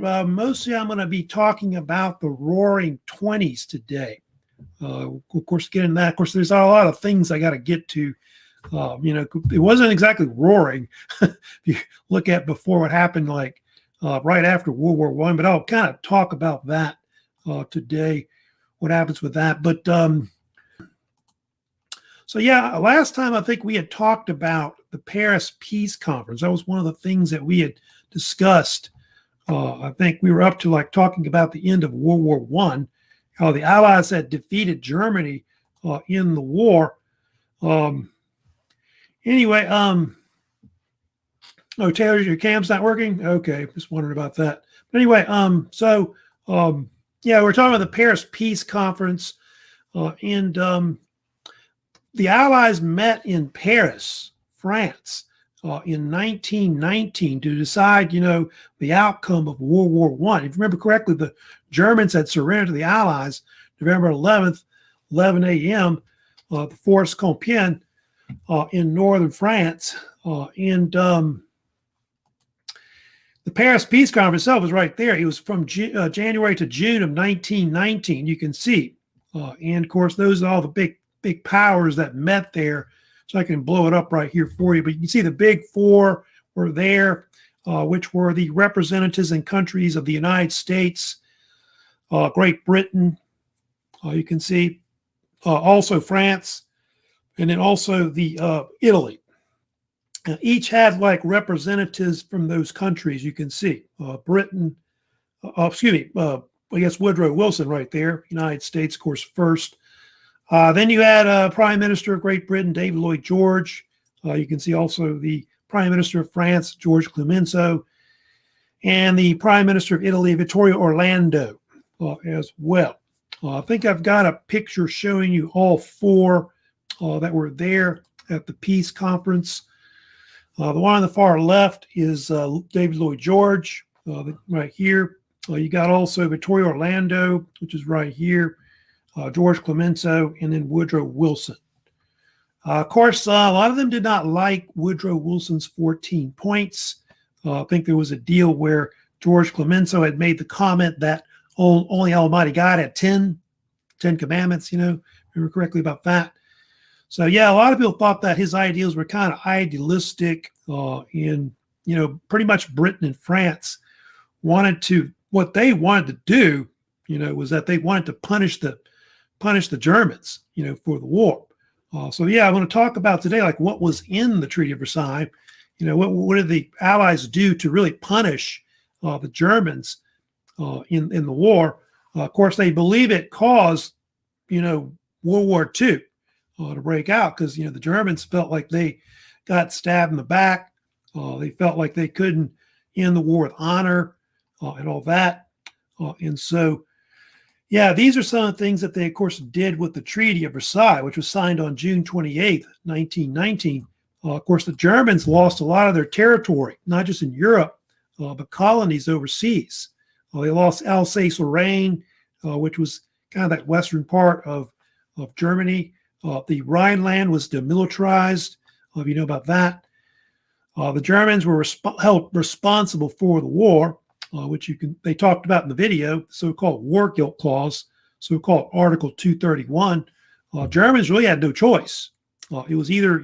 Mostly I'm going to be talking about the Roaring Twenties today. Of course, getting that, of course, there's a lot of things I got to get to. It wasn't exactly roaring if you look at before what happened, like right after World War One. But I'll kind of talk about that today, what happens with that. But last time I think we had talked about the Paris Peace Conference. That was one of the things that we had discussed. I think we were up to like talking about the end of World War One, how the Allies had defeated Germany in the war. Oh, Taylor, your cam's not working? Okay, just wondering about that. But anyway, we're talking about the Paris Peace Conference, and the Allies met in Paris, France, in 1919 to decide, the outcome of World War One. If you remember correctly, the Germans had surrendered to the Allies November 11th, 11 a.m., the Forest Compiègne in northern France. The Paris Peace Conference itself was right there. It was from January to June of 1919, you can see. And, of course, those are all the big powers that met there. So I can blow it up right here for you. But you can see the big four were there, which were the representatives and countries of the United States, Great Britain, you can see, also France, and then also the Italy. Each had like representatives from those countries, you can see. Britain, I guess Woodrow Wilson right there, United States, of course, first. Then you had Prime Minister of Great Britain, David Lloyd George. You can see also the Prime Minister of France, George Clemenceau, and the Prime Minister of Italy, Vittorio Orlando, as well. I think I've got a picture showing you all four that were there at the peace conference. The one on the far left is David Lloyd George, right here. You got also Vittorio Orlando, which is right here. George Clemenceau, and then Woodrow Wilson. Of course, a lot of them did not like Woodrow Wilson's 14 points. I think there was a deal where George Clemenceau had made the comment that only Almighty God had 10 commandments, remember correctly about that. So, yeah, a lot of people thought that his ideas were kind of idealistic, and, pretty much Britain and France what they wanted to do, was that they wanted to punish the Germans, for the war. I want to talk about today, like what was in the Treaty of Versailles. What did the Allies do to really punish the Germans in the war? Of course, they believe it caused, World War II to break out because, the Germans felt like they got stabbed in the back. They felt like they couldn't end the war with honor and all that. These are some of the things that they, of course, did with the Treaty of Versailles, which was signed on June 28th, 1919. Of course, the Germans lost a lot of their territory, not just in Europe, but colonies overseas. They lost Alsace-Lorraine, which was kind of that western part of Germany. The Rhineland was demilitarized, if you know about that. The Germans were held responsible for the war, which they talked about in the video, the so-called war guilt clause, so-called Article 231. Germans really had no choice. It was either,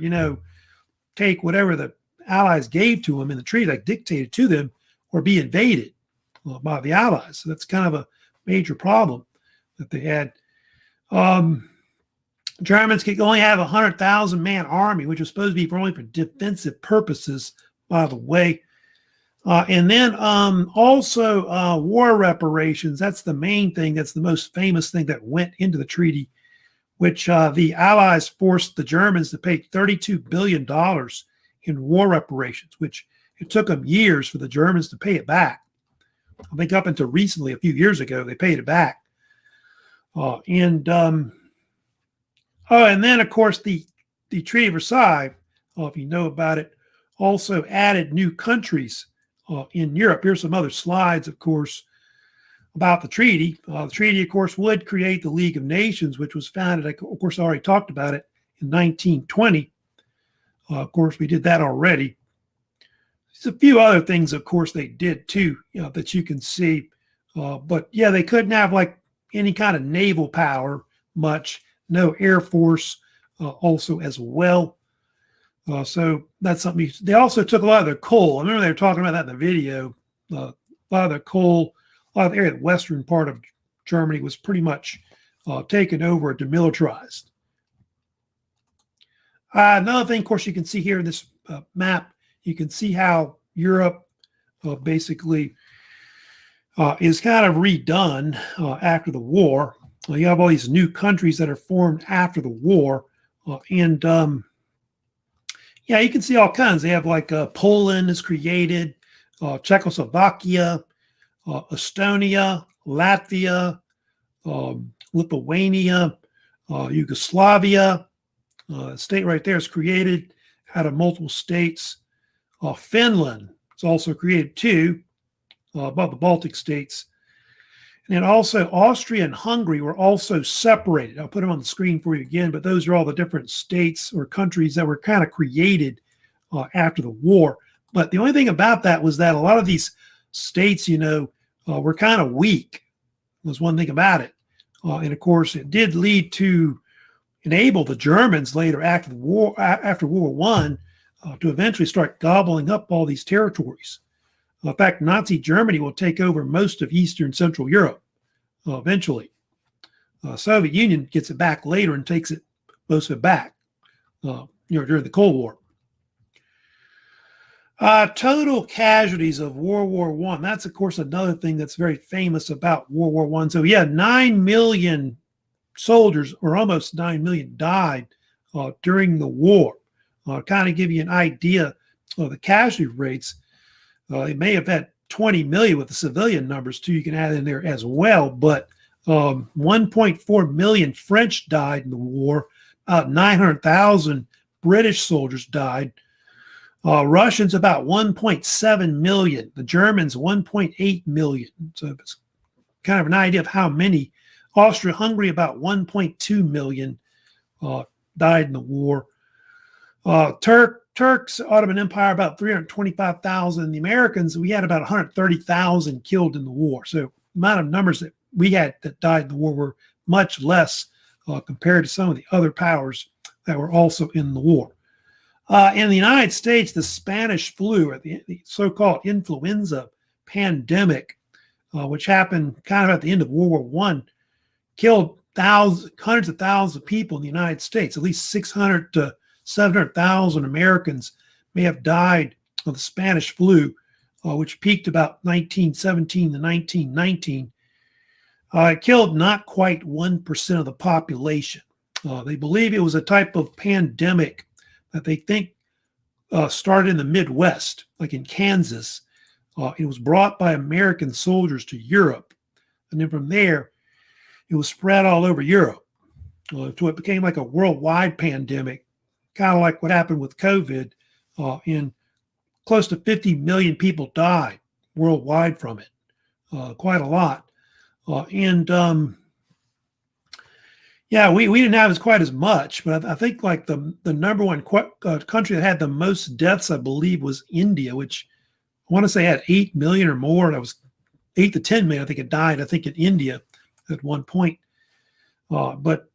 take whatever the Allies gave to them in the treaty, like dictated to them, or be invaded by the Allies. So that's kind of a major problem that they had. Germans could only have a 100,000-man army, which was supposed to be only for defensive purposes, by the way. And then also war reparations. That's the main thing. That's the most famous thing that went into the treaty, which the Allies forced the Germans to pay $32 billion in war reparations, which it took them years for the Germans to pay it back. I think up until recently, a few years ago, they paid it back. And then, of course, the Treaty of Versailles, if you know about it, also added new countries in Europe. Here's some other slides, of course, about the treaty. The treaty, of course, would create the League of Nations, which was founded, of course, I already talked about it, in 1920. Of course, we did that already. There's a few other things, of course, they did too, that you can see. But yeah, they couldn't have like any kind of naval power much, no air force also as well. So that's something. They also took a lot of their coal. I remember they were talking about that in the video. A lot of the coal, a lot of the area, the western part of Germany was pretty much taken over and demilitarized. Another thing, of course, you can see here in this map, you can see how Europe basically is kind of redone after the war. You have all these new countries that are formed after the war. Yeah, you can see all kinds. They have like Poland is created, Czechoslovakia, Estonia, Latvia, Lithuania, Yugoslavia. State right there is created out of multiple states. Finland is also created too, above the Baltic states. And then also Austria and Hungary were also separated. I'll put them on the screen for you again, but those are all the different states or countries that were kind of created after the war. But the only thing about that was that a lot of these states, were kind of weak, was one thing about it. And of course, it did lead to enable the Germans later after the war, after World War I, to eventually start gobbling up all these territories. In fact, Nazi Germany will take over most of Eastern Central Europe eventually. Soviet Union gets it back later and takes most of it back during the Cold War. Total casualties of World War I. That's, of course, another thing that's very famous about World War I. So, yeah, 9 million soldiers, or almost 9 million, died during the war. Kind of give you an idea of the casualty rates. They may have had 20 million with the civilian numbers too. You can add in there as well, but 1.4 million French died in the war. About 900,000 British soldiers died. Russians about 1.7 million. The Germans 1.8 million. So it's kind of an idea of how many. Austria-Hungary about 1.2 million died in the war. Turks, Ottoman Empire, about 325,000. The Americans, we had about 130,000 killed in the war. So the amount of numbers that we had that died in the war were much less compared to some of the other powers that were also in the war. In the United States, the Spanish flu, or the so-called influenza pandemic, which happened kind of at the end of World War I, killed hundreds of thousands of people in the United States. At least 600 to 700,000 Americans may have died of the Spanish flu, which peaked about 1917 to 1919. It killed not quite 1% of the population. They believe it was a type of pandemic that they think started in the Midwest, like in Kansas. It was brought by American soldiers to Europe. And then from there, it was spread all over Europe. So it became like a worldwide pandemic, kind of like what happened with COVID. And close to 50 million people died worldwide from it, quite a lot. Yeah, we didn't have quite as much, but I think like the number one country that had the most deaths, I believe, was India, which I want to say had 8 million or more. That was 8 to 10 million, I think it died, I think, in India at one point. But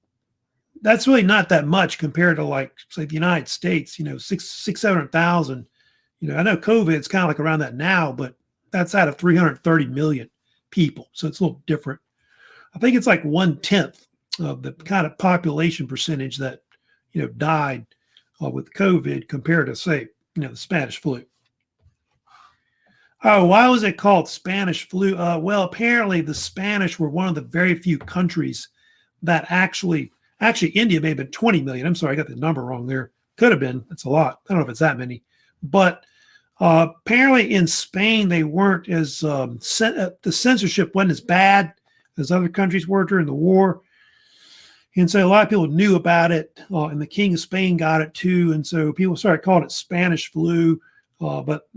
that's really not that much compared to, like, say, the United States, 700,000. I know COVID's kind of like around that now, but that's out of 330 million people. So it's a little different. I think it's like 1/10 of the kind of population percentage that, died with COVID compared to, say, the Spanish flu. Oh, why was it called Spanish flu? Well, apparently the Spanish were one of the very few countries that actually India may have been 20 million. I'm sorry, I got the number wrong there. Could have been. It's a lot. I don't know if it's that many. But apparently in Spain, they weren't as, the censorship wasn't as bad as other countries were during the war. And so a lot of people knew about it, and the King of Spain got it too. And so people started calling it Spanish flu, but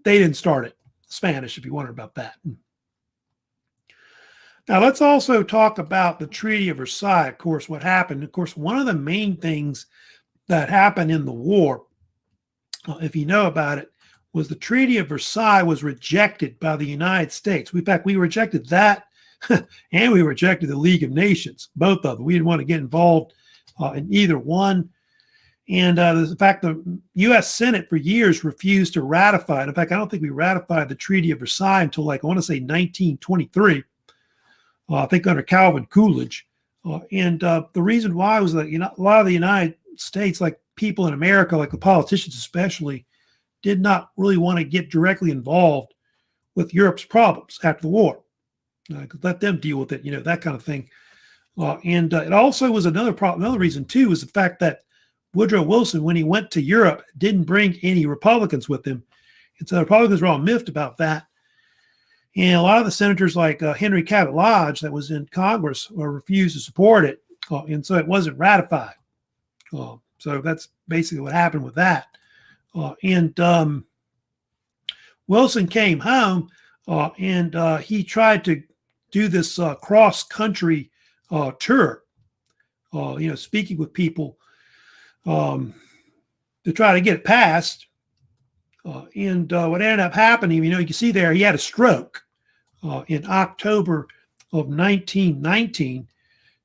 they didn't start it. Spanish, if you wondered about that. Now, let's also talk about the Treaty of Versailles, of course, what happened. Of course, one of the main things that happened in the war, if you know about it, was the Treaty of Versailles was rejected by the United States. In fact, we rejected that and we rejected the League of Nations, both of them. We didn't want to get involved in either one. And the fact the U.S. Senate for years refused to ratify it. In fact, I don't think we ratified the Treaty of Versailles until, like, I want to say 1923, I think under Calvin Coolidge. And the reason why was that, a lot of the United States, like people in America, like the politicians especially, did not really want to get directly involved with Europe's problems after the war. Let them deal with it, that kind of thing. And it also was another problem. Another reason, too, was the fact that Woodrow Wilson, when he went to Europe, didn't bring any Republicans with him. And so the Republicans were all miffed about that. And a lot of the senators, like Henry Cabot Lodge, that was in Congress, refused to support it. And so it wasn't ratified. So that's basically what happened with that. And Wilson came home and he tried to do this cross-country tour, speaking with people to try to get it passed. And what ended up happening, you can see there, he had a stroke in October of 1919,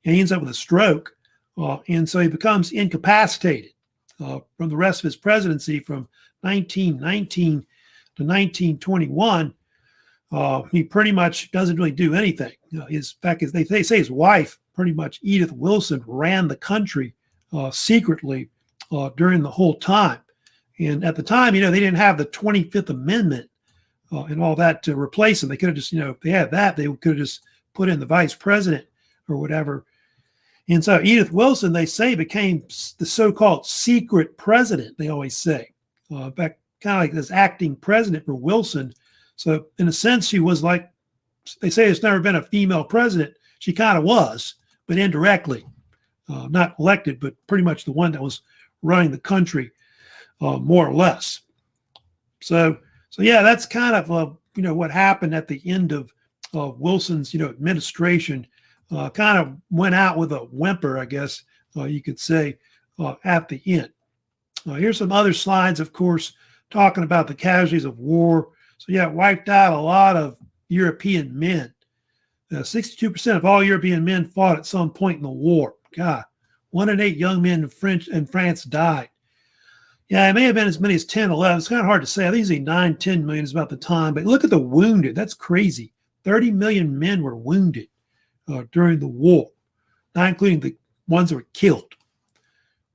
and he ends up with a stroke. And so he becomes incapacitated from the rest of his presidency from 1919 to 1921. He pretty much doesn't really do anything. In fact, they say his wife, pretty much Edith Wilson, ran the country secretly during the whole time. And at the time, they didn't have the 25th Amendment and all that to replace him. They could have just, if they had that, they could have just put in the vice president or whatever. And so Edith Wilson, they say, became the so-called secret president, they always say. In fact, kind of like this acting president for Wilson. So in a sense, she was like, they say there's never been a female president. She kind of was, but indirectly. Not elected, but pretty much the one that was running the country, more or less. So yeah, that's kind of what happened at the end of Wilson's administration. Kind of went out with a whimper, I guess you could say, at the end. Here's some other slides, of course, talking about the casualties of war. So yeah, it wiped out a lot of European men. 62% of all European men fought at some point in the war. God, 1 in 8 young men in France died. Yeah, it may have been as many as 10, 11. It's kind of hard to say. I think it's 9, 10 million is about the time. But look at the wounded. That's crazy. 30 million men were wounded during the war, not including the ones that were killed.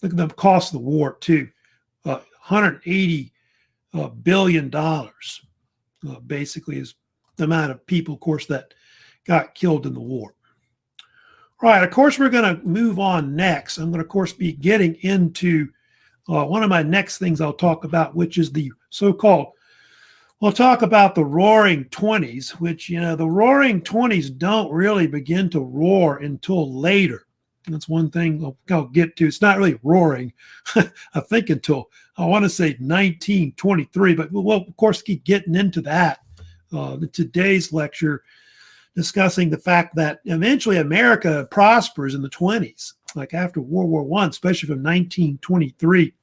Look at the cost of the war, too. $180 billion, basically, is the amount of people, of course, that got killed in the war. All right, of course, we're going to move on next. I'm going to, of course, be getting into one of my next things I'll talk about, which is the so-called, we'll talk about the Roaring Twenties, which, the Roaring Twenties don't really begin to roar until later. That's one thing I'll get to. It's not really roaring, I think, until, I want to say 1923, but we'll, of course, keep getting into that. Today's lecture discussing the fact that eventually America prospers in the 20s, like after World War I, especially from 1923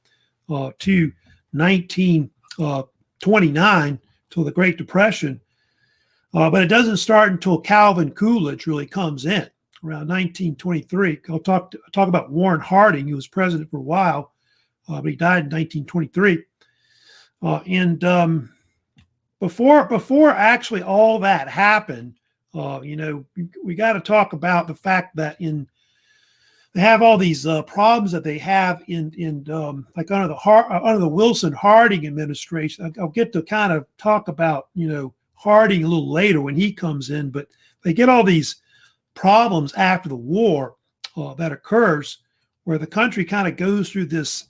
to 1929, till the Great Depression. But it doesn't start until Calvin Coolidge really comes in around 1923. I'll talk about Warren Harding, who was president for a while, but he died in 1923. Before actually all that happened, we got to talk about the fact that they have all these problems that they have in like under the Wilson Harding administration. I'll get to kind of talk about Harding a little later when he comes in, but they get all these problems after the war that occurs, where the country kind of goes through this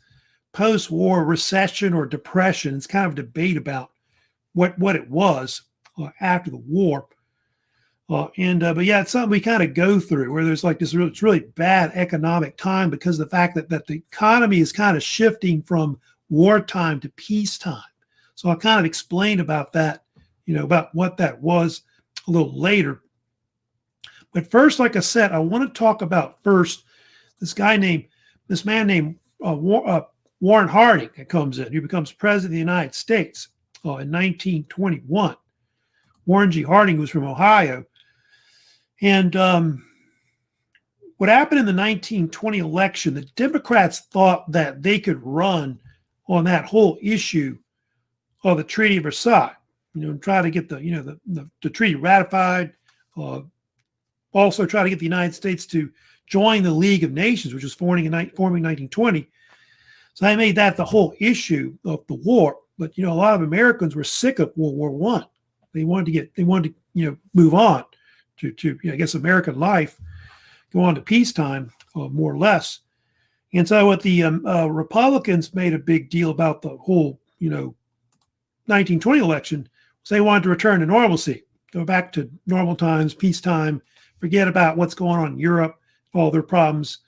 post-war recession or depression. It's kind of a debate about what it was after the war. But yeah, it's something we kind of go through, where there's like this it's really bad economic time because of the fact that the economy is kind of shifting from wartime to peacetime. So I'll kind of explain about that, about what that was a little later. But first, like I said, I want to talk about first this man named Warren Harding that comes in, who becomes president of the United States. in 1921. Warren G. Harding was from Ohio. And what happened in the 1920 election, the Democrats thought that they could run on that whole issue of the Treaty of Versailles, and try to get the treaty ratified, also try to get the United States to join the League of Nations, which was forming in 1920. So they made that the whole issue of the war. But a lot of Americans were sick of World War One. They wanted to move on to I guess American life, go on to peacetime, more or less. And so what the Republicans made a big deal about the whole 1920 election was they wanted to return to normalcy, go back to normal times, peacetime, forget about what's going on in Europe, all their problems.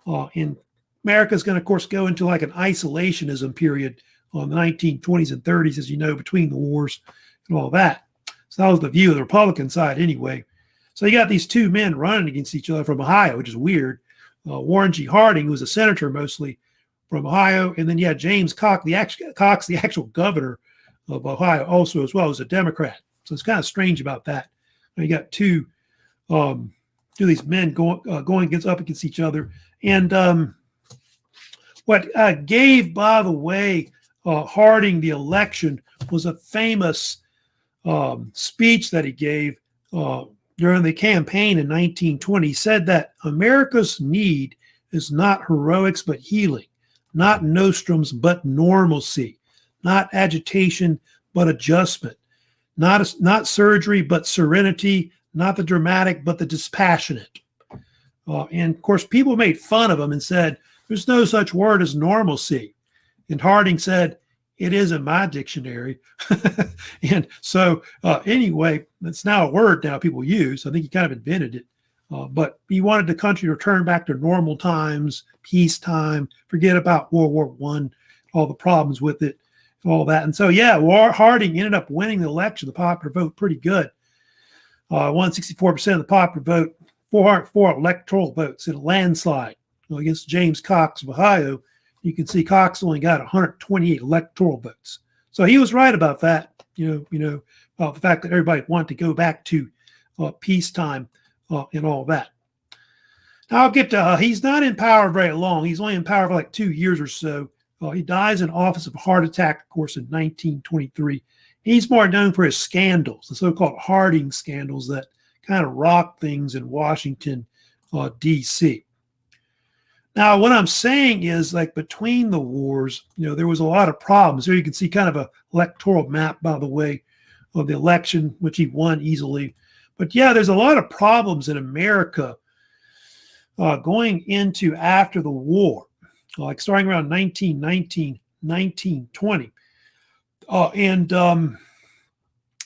And America's going to, of course, go into like an isolationism period on the 1920s and 30s, as you know, between the wars and all that. So that was the view of the Republican side anyway. So you got these two men running against each other from Ohio, which is weird. Warren G. Harding, who was a senator mostly from Ohio, and then you had James Cox, the actual governor of Ohio, also as well, as a Democrat. So it's kind of strange about that. You got two these men going against each other. And what gave, by the way, Harding the election was a famous speech that he gave during the campaign in 1920. He said that America's need is not heroics but healing, not nostrums but normalcy, not agitation but adjustment, not surgery but serenity, not the dramatic but the dispassionate. And of course, people made fun of him and said, there's no such word as normalcy. And Harding said, it is in my dictionary. And so anyway, it's now a word now people use. I think he kind of invented it. But he wanted the country to return back to normal times, peacetime, forget about World War I, all the problems with it, all that. And so, yeah, Harding ended up winning the election, the popular vote, pretty good. Won 64% of the popular vote, 404 electoral votes in a landslide against James Cox of Ohio. You can see Cox only got 128 electoral votes. So he was right about that, about the fact that everybody wanted to go back to peacetime and all that. Now I'll get to, he's not in power very long. He's only in power for like 2 years or so. He dies in office of a heart attack, of course, in 1923. He's more known for his scandals, the so-called Harding scandals that kind of rocked things in Washington, D.C. Now, what I'm saying is, like, between the wars, there was a lot of problems. Here you can see kind of a electoral map, by the way, of the election, which he won easily. But yeah, there's a lot of problems in America going into after the war, like starting around 1919, 1920. And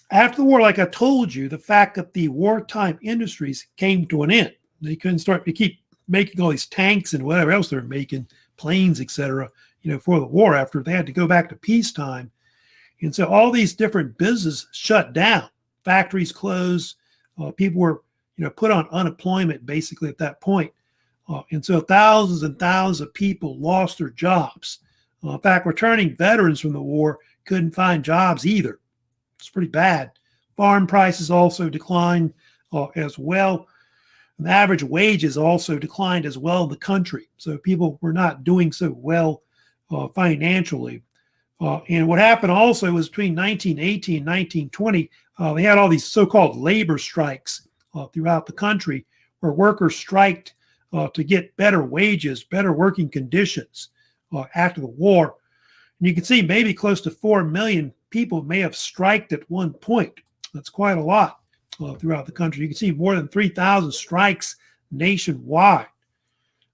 after the war, like I told you, the fact that the wartime industries came to an end. They couldn't start to keep making all these tanks and whatever else they're making, planes, etc., for the war after they had to go back to peacetime. And so all these different businesses shut down, factories closed, people were, put on unemployment basically at that point. And so thousands and thousands of people lost their jobs. In fact, returning veterans from the war couldn't find jobs either. It's pretty bad. Farm prices also declined as well. And the average wages also declined as well in the country. So people were not doing so well financially. And what happened also was between 1918 and 1920, they had all these so-called labor strikes throughout the country where workers striked to get better wages, better working conditions after the war. And you can see maybe close to 4 million people may have striked at one point. That's quite a lot throughout the country. You can see more than 3,000 strikes nationwide.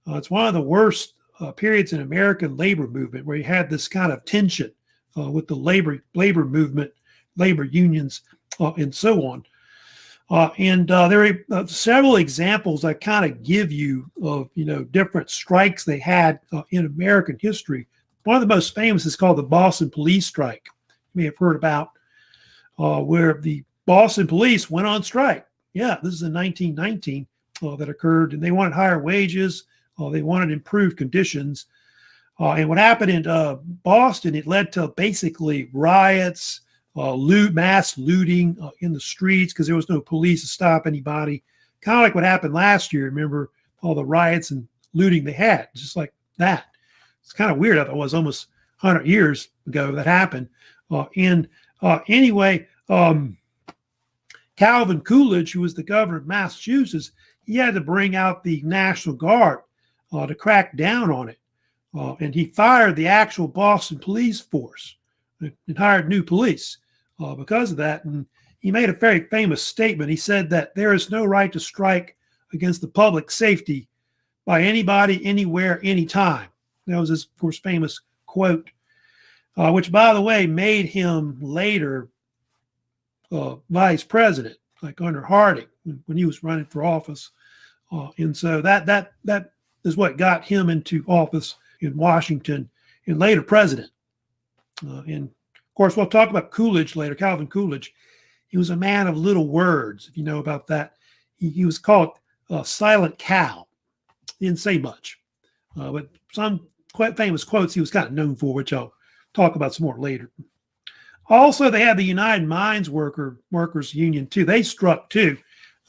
It's one of the worst periods in American labor movement where you had this kind of tension with the labor movement, labor unions, and so on. And there are several examples I kind of give you of, different strikes they had in American history. One of the most famous is called the Boston Police Strike. You may have heard about where the Boston police went on strike. Yeah, this is in 1919 that occurred, and they wanted higher wages. They wanted improved conditions. And what happened in Boston, it led to basically riots, mass looting in the streets because there was no police to stop anybody. Kind of like what happened last year. Remember all the riots and looting they had, just like that. It's kind of weird. It was almost 100 years ago that happened. Anyway, Calvin Coolidge, who was the governor of Massachusetts, he had to bring out the National Guard to crack down on it. And he fired the actual Boston police force and hired new police because of that. And he made a very famous statement. He said that there is no right to strike against the public safety by anybody, anywhere, anytime. That was his, of course, famous quote, which, by the way, made him later vice president, like under Harding when he was running for office. And so that is what got him into office in Washington and later president. And of course, we'll talk about Coolidge later, Calvin Coolidge. He was a man of little words, if you know about that. He was called Silent Cal. He didn't say much. But some quite famous quotes he was kind of known for, which I'll talk about some more later. Also, they had the United Mines Workers Union, too. They struck, too,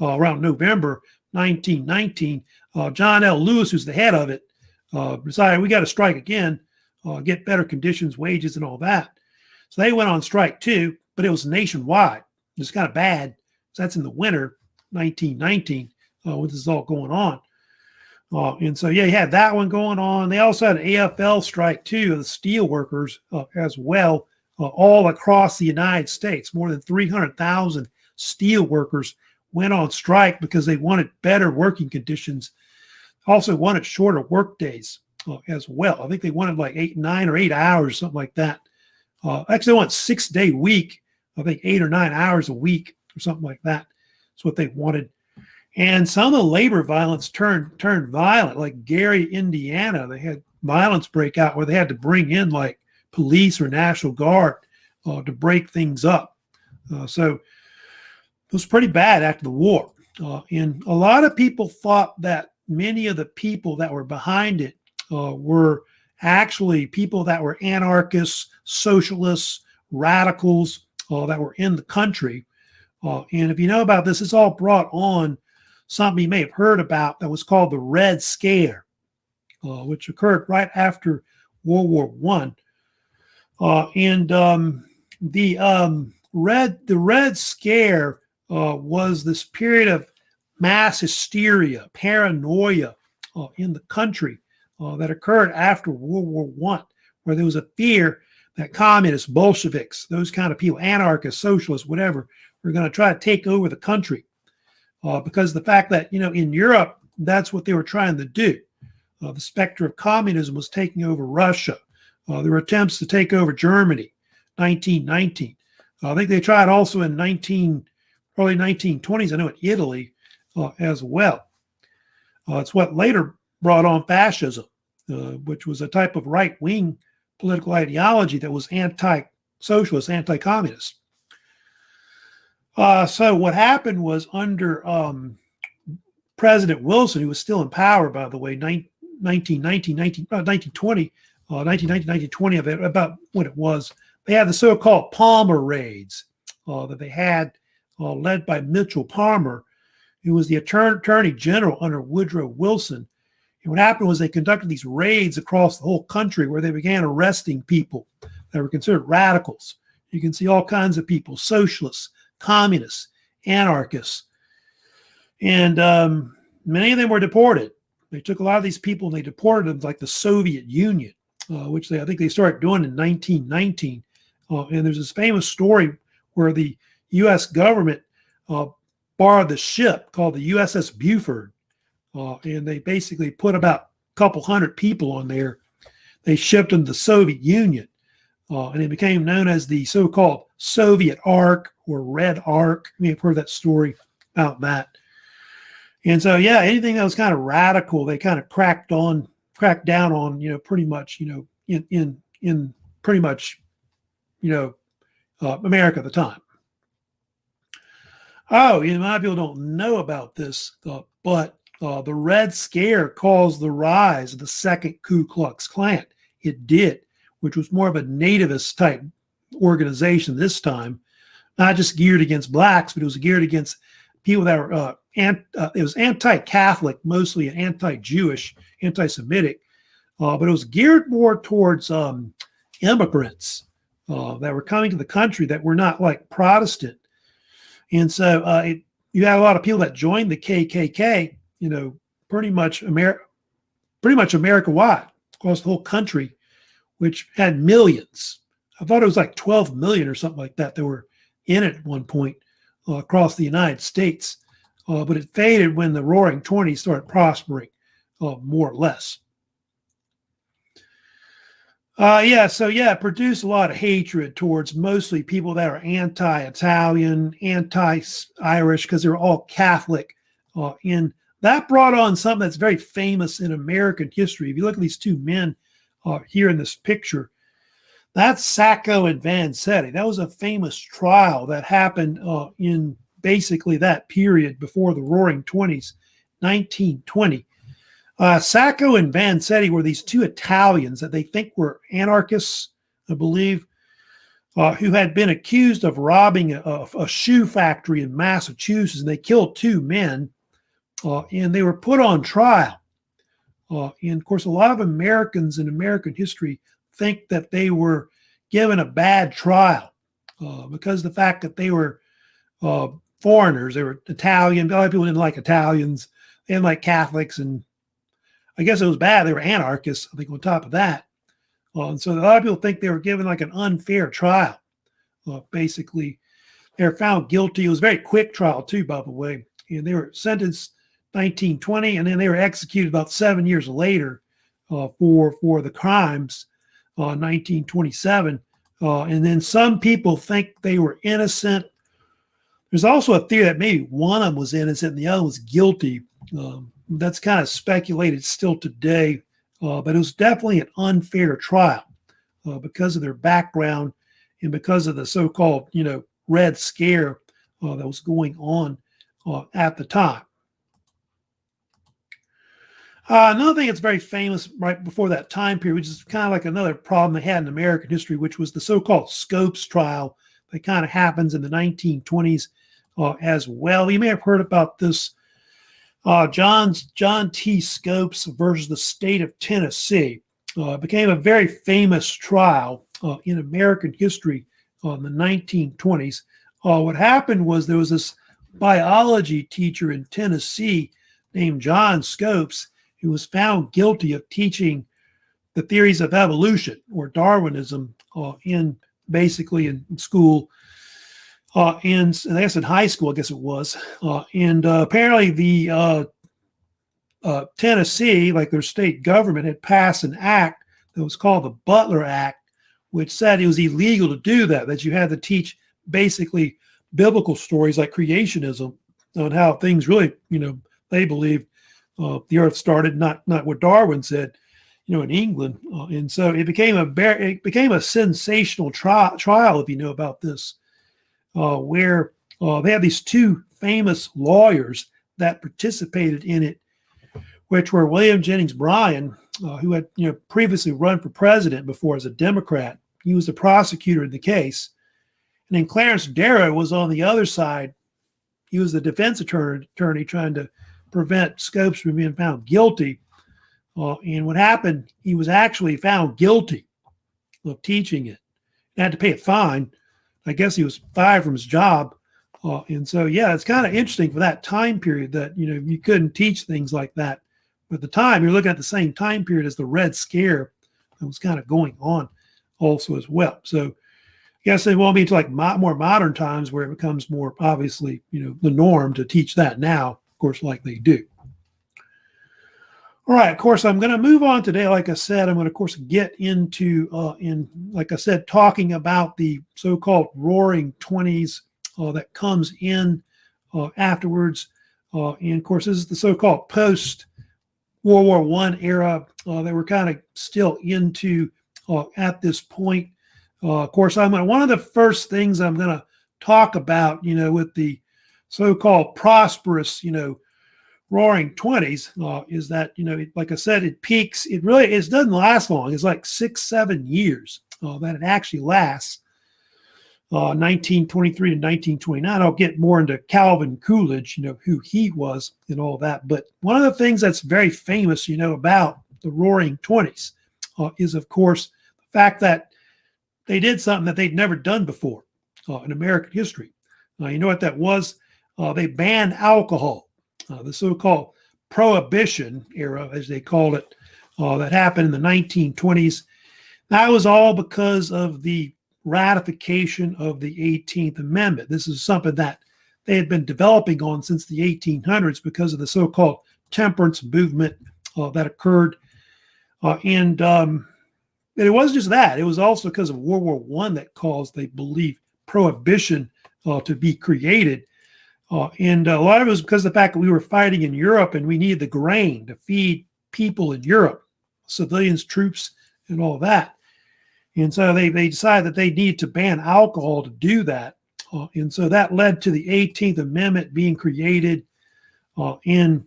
around November 1919. John L. Lewis, who's the head of it, decided we got to strike again, get better conditions, wages, and all that. So they went on strike, too, but it was nationwide. It was kind of bad. So that's in the winter, 1919, when this is all going on. And so, yeah, you had that one going on. They also had an AFL strike, too, of the steel workers as well, all across the United States. More than 300,000 steel workers went on strike because they wanted better working conditions. Also wanted shorter work days as well. I think they wanted like 9 or 8 hours, something like that. Actually, they want 6-day week. I think 8 or 9 hours a week or something like that. That's what they wanted. And some of the labor violence turned violent, like Gary, Indiana. They had violence break out where they had to bring in like police or National Guard to break things up. So it was pretty bad after the war. And a lot of people thought that many of the people that were behind it were actually people that were anarchists, socialists, radicals that were in the country. And if you know about this, it's all brought on something you may have heard about that was called the Red Scare, which occurred right after World War I. The Red Scare was this period of mass hysteria, paranoia in the country that occurred after World War I, where there was a fear that communists, Bolsheviks, those kind of people, anarchists, socialists, whatever, were going to try to take over the country. Because the fact that, in Europe, that's what they were trying to do. The specter of communism was taking over Russia. There were attempts to take over Germany, 1919. I think they tried also in early 1920s, I know in Italy as well. It's what later brought on fascism, which was a type of right-wing political ideology that was anti-socialist, anti-communist. So what happened was under President Wilson, who was still in power, by the way, 1920, about when it was, they had the so-called Palmer raids that they had led by Mitchell Palmer, who was the attorney general under Woodrow Wilson. And what happened was they conducted these raids across the whole country where they began arresting people that were considered radicals. You can see all kinds of people, socialists, communists, anarchists. And many of them were deported. They took a lot of these people and they deported them like the Soviet Union, which I think they started doing in 1919. And there's this famous story where the U.S. government borrowed the ship called the USS Buford. And they basically put about a couple hundred people on there. They shipped them to the Soviet Union. And it became known as the so-called Soviet Ark or Red Ark. You may have heard that story about that. And so, yeah, anything that was kind of radical, they kind of cracked down on, pretty much, in pretty much, America at the time. Oh, a lot of people don't know about this, but the Red Scare caused the rise of the second Ku Klux Klan. It did, which was more of a nativist type organization this time, not just geared against blacks, but it was geared against people that were it was anti-Catholic, mostly anti-Jewish, anti-Semitic, but it was geared more towards immigrants that were coming to the country that were not like Protestant. And so you had a lot of people that joined the KKK, pretty much America-wide, across the whole country, which had millions. I thought it was like 12 million or something like that were in it at one point across the United States. But it faded when the Roaring Twenties started prospering, more or less. It produced a lot of hatred towards mostly people that are anti-Italian, anti-Irish, because they were all Catholic. And that brought on something that's very famous in American history. If you look at these two men here in this picture, that's Sacco and Vanzetti. That was a famous trial that happened in basically that period before the Roaring Twenties, 1920. Sacco and Vanzetti were these two Italians that they think were anarchists, I believe, who had been accused of robbing a shoe factory in Massachusetts, and they killed two men, and they were put on trial. And of course, a lot of Americans in American history think that they were given a bad trial because of the fact that they were foreigners. They were Italian. A lot of people didn't like Italians. They didn't like Catholics, and I guess it was bad. They were anarchists, I think, on top of that. And so a lot of people think they were given like an unfair trial. Basically, they were found guilty. It was a very quick trial, too, by the way. And they were sentenced 1920, and then they were executed about 7 years later for the crimes, 1927. And then some people think they were innocent. There's also a theory that maybe one of them was innocent and the other was guilty. That's kind of speculated still today, but it was definitely an unfair trial because of their background and because of the so-called, Red Scare that was going on at the time. Another thing that's very famous right before that time period, which is kind of like another problem they had in American history, which was the so-called Scopes trial that kind of happens in the 1920s as well. You may have heard about this. John T. Scopes versus the state of Tennessee became a very famous trial in American history in the 1920s. What happened was there was this biology teacher in Tennessee named John Scopes who was found guilty of teaching the theories of evolution or Darwinism in school. And I guess in high school, I guess it was. And apparently the Tennessee, like their state government, had passed an act that was called the Butler Act, which said it was illegal to do that you had to teach basically biblical stories like creationism on how things really, they believed the earth started, not what Darwin said, in England. And so it became a sensational trial, if you know about this. Where they had these two famous lawyers that participated in it, which were William Jennings Bryan, who had previously run for president before as a Democrat. He was the prosecutor in the case. And then Clarence Darrow was on the other side. He was the defense attorney trying to prevent Scopes from being found guilty. And what happened, he was actually found guilty of teaching it. He had to pay a fine. I guess he was fired from his job. And so, it's kind of interesting for that time period that, you couldn't teach things like that. But at the time, you're looking at the same time period as the Red Scare that was kind of going on also as well. So I guess it won't be until like more modern times where it becomes more obviously, the norm to teach that now, of course, like they do. All right, of course, I'm going to move on today. Like I said, I'm going to, of course, get into, talking about the so-called Roaring Twenties that comes in afterwards. And, of course, this is the so-called post-World War I era that we're kind of still into at this point. Of course, one of the first things I'm going to talk about, with the so-called prosperous, Roaring Twenties is that, like I said, it peaks. It doesn't last long. It's like 6-7 years that it actually lasts. 1923 to 1929. I'll get more into Calvin Coolidge, who he was and all that. But one of the things that's very famous, about the Roaring Twenties is, of course, the fact that they did something that they'd never done before in American history. You know what that was? They banned alcohol, the so-called Prohibition era, as they called it, that happened in the 1920s. That was all because of the ratification of the 18th Amendment. This is something that they had been developing on since the 1800s because of the so-called temperance movement that occurred. And it wasn't just that. It was also because of World War I that caused, they believe, prohibition to be created. And a lot of it was because of the fact that we were fighting in Europe and we needed the grain to feed people in Europe, civilians, troops, and all that. And so they decided that they needed to ban alcohol to do that. And so that led to the 18th Amendment being created. And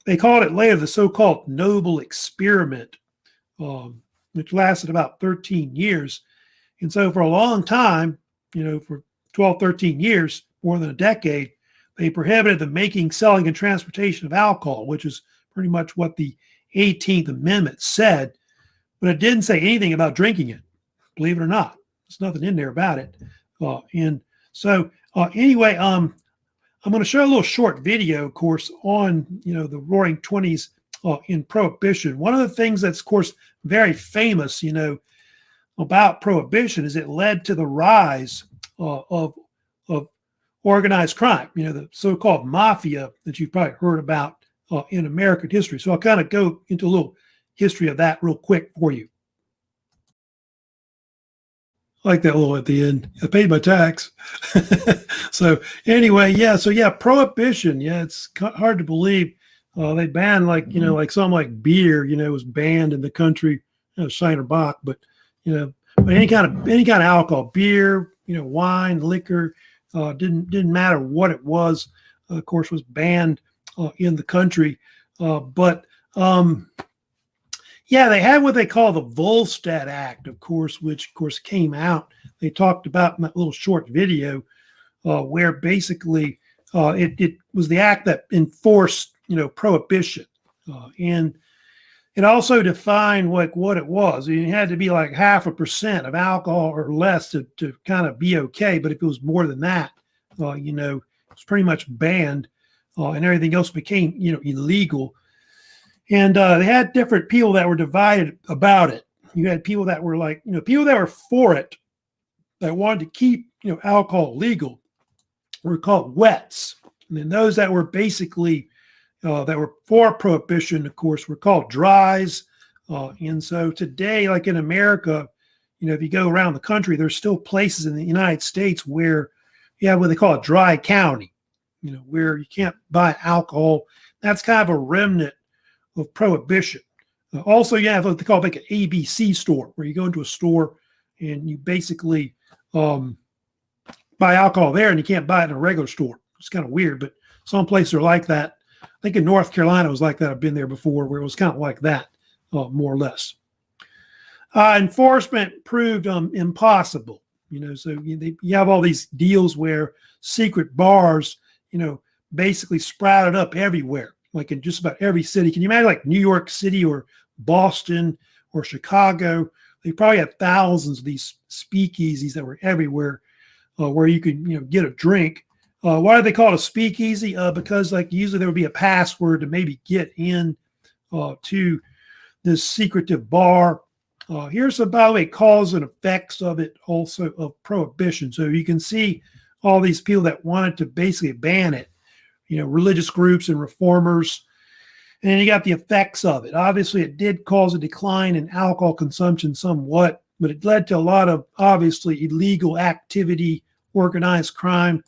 they called it later the so-called Noble Experiment, which lasted about 13 years. And so for a long time, for 12, 13 years, more than a decade, they prohibited the making, selling, and transportation of alcohol, which is pretty much what the 18th Amendment said. But it didn't say anything about drinking it, believe it or not. There's nothing in there about it. And so anyway, I'm going to show a little short video, of course, on, the Roaring Twenties in Prohibition. One of the things that's, of course, very famous, about Prohibition is it led to the rise of organized crime, the so-called mafia that you've probably heard about in American history. So I'll kind of go into a little history of that real quick for you. I like that little at the end. I paid my tax. So anyway, Prohibition. Yeah, it's hard to believe. They banned like something like beer, was banned in the country, Shiner Bock, but but any kind of alcohol, beer, wine, liquor, didn't matter what it was, of course, was banned in the country. They had what they call the Volstead Act, of course, which of course came out. They talked about in that little short video where basically it was the act that enforced, prohibition. And it also defined what it was. It had to be like 0.5% of alcohol or less to kind of be okay. But if it was more than that, it's pretty much banned, and everything else became, illegal. And they had different people that were divided about it. You had people that were like, people that were for it, that wanted to keep, alcohol legal, were called wets. And then those that were basically, that were for prohibition, of course, were called dries. And so today, like in America, if you go around the country, there's still places in the United States where you have what they call a dry county, where you can't buy alcohol. That's kind of a remnant of prohibition. Also, you have what they call like an ABC store, where you go into a store and you basically buy alcohol there, and you can't buy it in a regular store. It's kind of weird, but some places are like that. I think in North Carolina it was like that. I've been there before, where it was kind of like that, more or less. Enforcement proved impossible. So you have all these deals where secret bars, basically sprouted up everywhere, like in just about every city. Can you imagine like New York City or Boston or Chicago? They probably had thousands of these speakeasies that were everywhere, where you could, get a drink. Why do they call it a speakeasy? Because like usually there would be a password to maybe get in to this secretive bar. Here's some, by the way, cause and effects of it, also of prohibition. So you can see all these people that wanted to basically ban it, religious groups and reformers. And then you got the effects of it. Obviously, it did cause a decline in alcohol consumption somewhat, but it led to a lot of obviously illegal activity, organized crime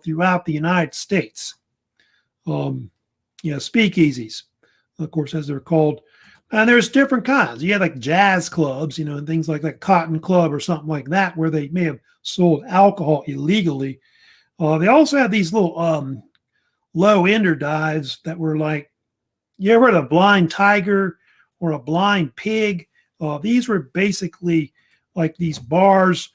throughout the United States. Speakeasies, of course, as they're called. And there's different kinds. You have like jazz clubs, and things like that, Cotton Club or something like that, where they may have sold alcohol illegally. They also had these little low-ender dives that were like, you ever heard of a blind tiger or a blind pig? These were basically like these bars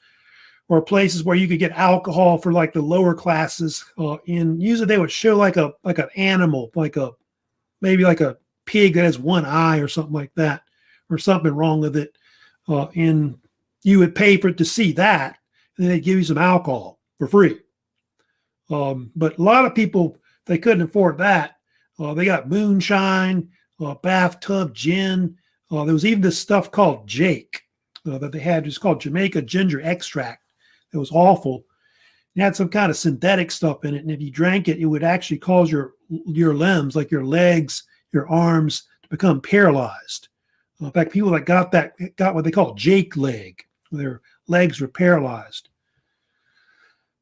or places where you could get alcohol for like the lower classes. And usually they would show like an animal, maybe like a pig that has one eye or something like that, or something wrong with it. And you would pay for it to see that, and they'd give you some alcohol for free. But a lot of people, they couldn't afford that. They got moonshine, bathtub gin. There was even this stuff called Jake that they had. It's called Jamaica ginger extract. It was awful. It had some kind of synthetic stuff in it, and if you drank it, it would actually cause your limbs, like your legs, your arms, to become paralyzed. In fact, people that got what they call Jake leg. Their legs were paralyzed.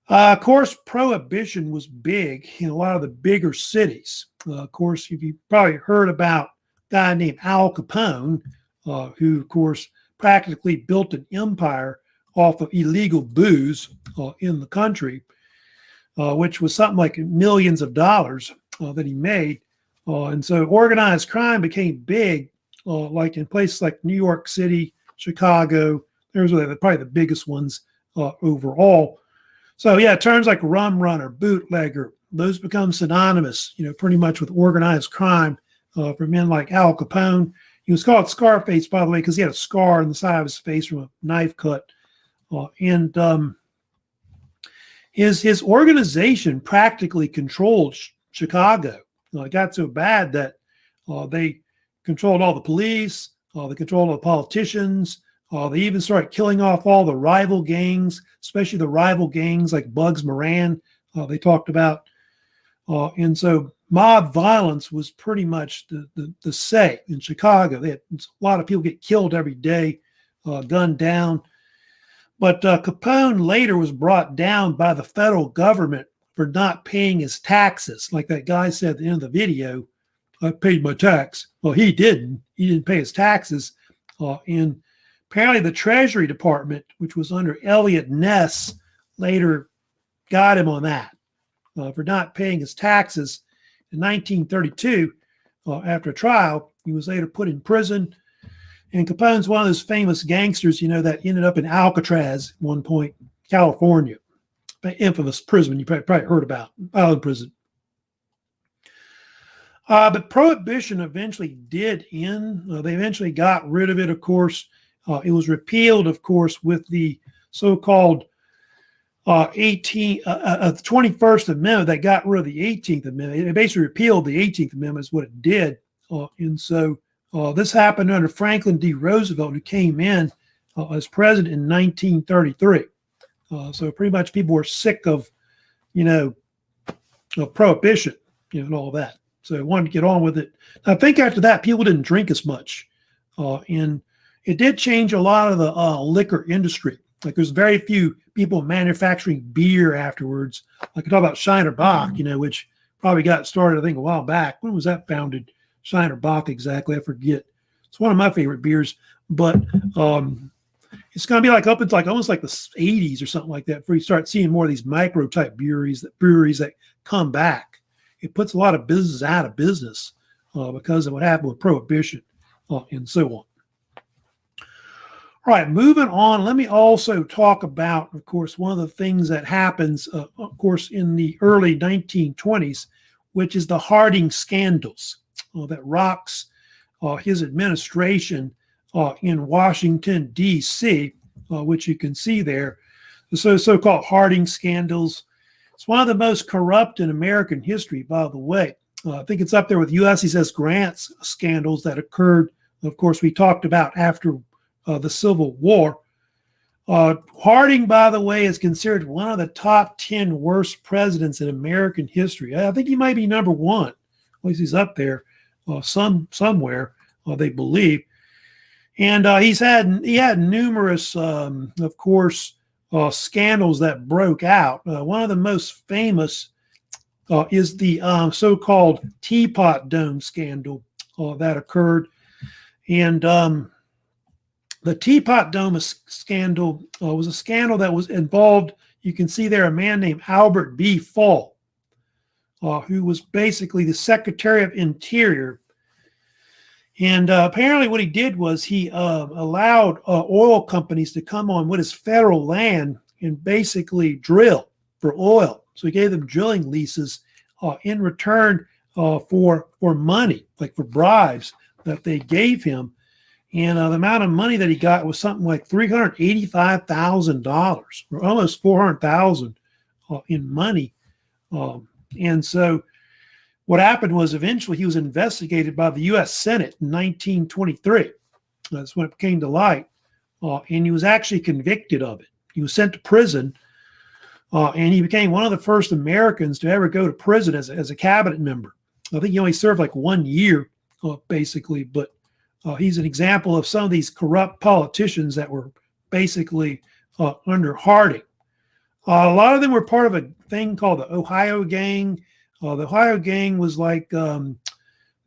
Of course, prohibition was big in a lot of the bigger cities. Of course, you probably heard about a guy named Al Capone, who, of course, practically built an empire off of illegal booze in the country, which was something like millions of dollars that he made. And so organized crime became big, like in places like New York City, Chicago. Those were probably the biggest ones overall. So yeah, terms like rum runner, bootlegger, those become synonymous, pretty much with organized crime for men like Al Capone. He was called Scarface, by the way, because he had a scar on the side of his face from a knife cut. And his organization practically controlled Chicago. It got so bad that they controlled all the police, they controlled all the politicians. They even started killing off all the rival gangs, especially the rival gangs like Bugs Moran they talked about. And so mob violence was pretty much the say in Chicago. They had a lot of people get killed every day, gunned down. But Capone later was brought down by the federal government for not paying his taxes. Like that guy said at the end of the video, I paid my tax. Well, he didn't. He didn't pay his taxes. And apparently the Treasury Department, which was under Elliot Ness, later got him on that for not paying his taxes. In 1932, after a trial, he was later put in prison. And Capone's one of those famous gangsters, that ended up in Alcatraz at one point, California. Infamous prison you probably heard about, island prison. But prohibition eventually did end. They eventually got rid of it, of course. It was repealed, of course, with the so-called 21st Amendment that got rid of the 18th Amendment. It basically repealed the 18th Amendment is what it did. And so this happened under Franklin D. Roosevelt, who came in as president in 1933. So pretty much people were sick of, of prohibition, and all that. So they wanted to get on with it. I think after that, people didn't drink as much. And it did change a lot of the liquor industry. Like there's very few people manufacturing beer afterwards. Like I talk about Shiner Bock, which probably got started, I think, a while back. When was that founded? Shiner Bock exactly, I forget. It's one of my favorite beers, but it's going to be like up into almost like the 80s or something like that before you start seeing more of these micro type breweries that come back. It puts a lot of businesses out of business because of what happened with prohibition and so on. All right, moving on, let me also talk about, of course, one of the things that happens, of course, in the early 1920s, which is the Harding scandals that rocks his administration in Washington, D.C., which you can see there. The so-called Harding scandals. It's one of the most corrupt in American history, by the way. I think it's up there with USS Grant's scandals that occurred, of course, we talked about after the Civil War. Harding, by the way, is considered one of the top 10 worst presidents in American history. I think he might be number one. At least he's up there somewhere, they believe. And he had numerous, of course, scandals that broke out. One of the most famous is the so-called Teapot Dome scandal that occurred. And the Teapot Dome scandal was a scandal that was involved, you can see there, a man named Albert B. Fall, who was basically the Secretary of Interior. And apparently what he did was he allowed oil companies to come on what is federal land and basically drill for oil. So he gave them drilling leases in return for money, like for bribes that they gave him. And the amount of money that he got was something like $385,000, or almost $400,000 in money. And so what happened was eventually he was investigated by the U.S. Senate in 1923. That's when it came to light. And he was actually convicted of it. He was sent to prison, and he became one of the first Americans to ever go to prison as a cabinet member. I think he only served like 1 year, basically, but he's an example of some of these corrupt politicians that were basically under Harding. A lot of them were part of a thing called the Ohio Gang. The Ohio Gang was like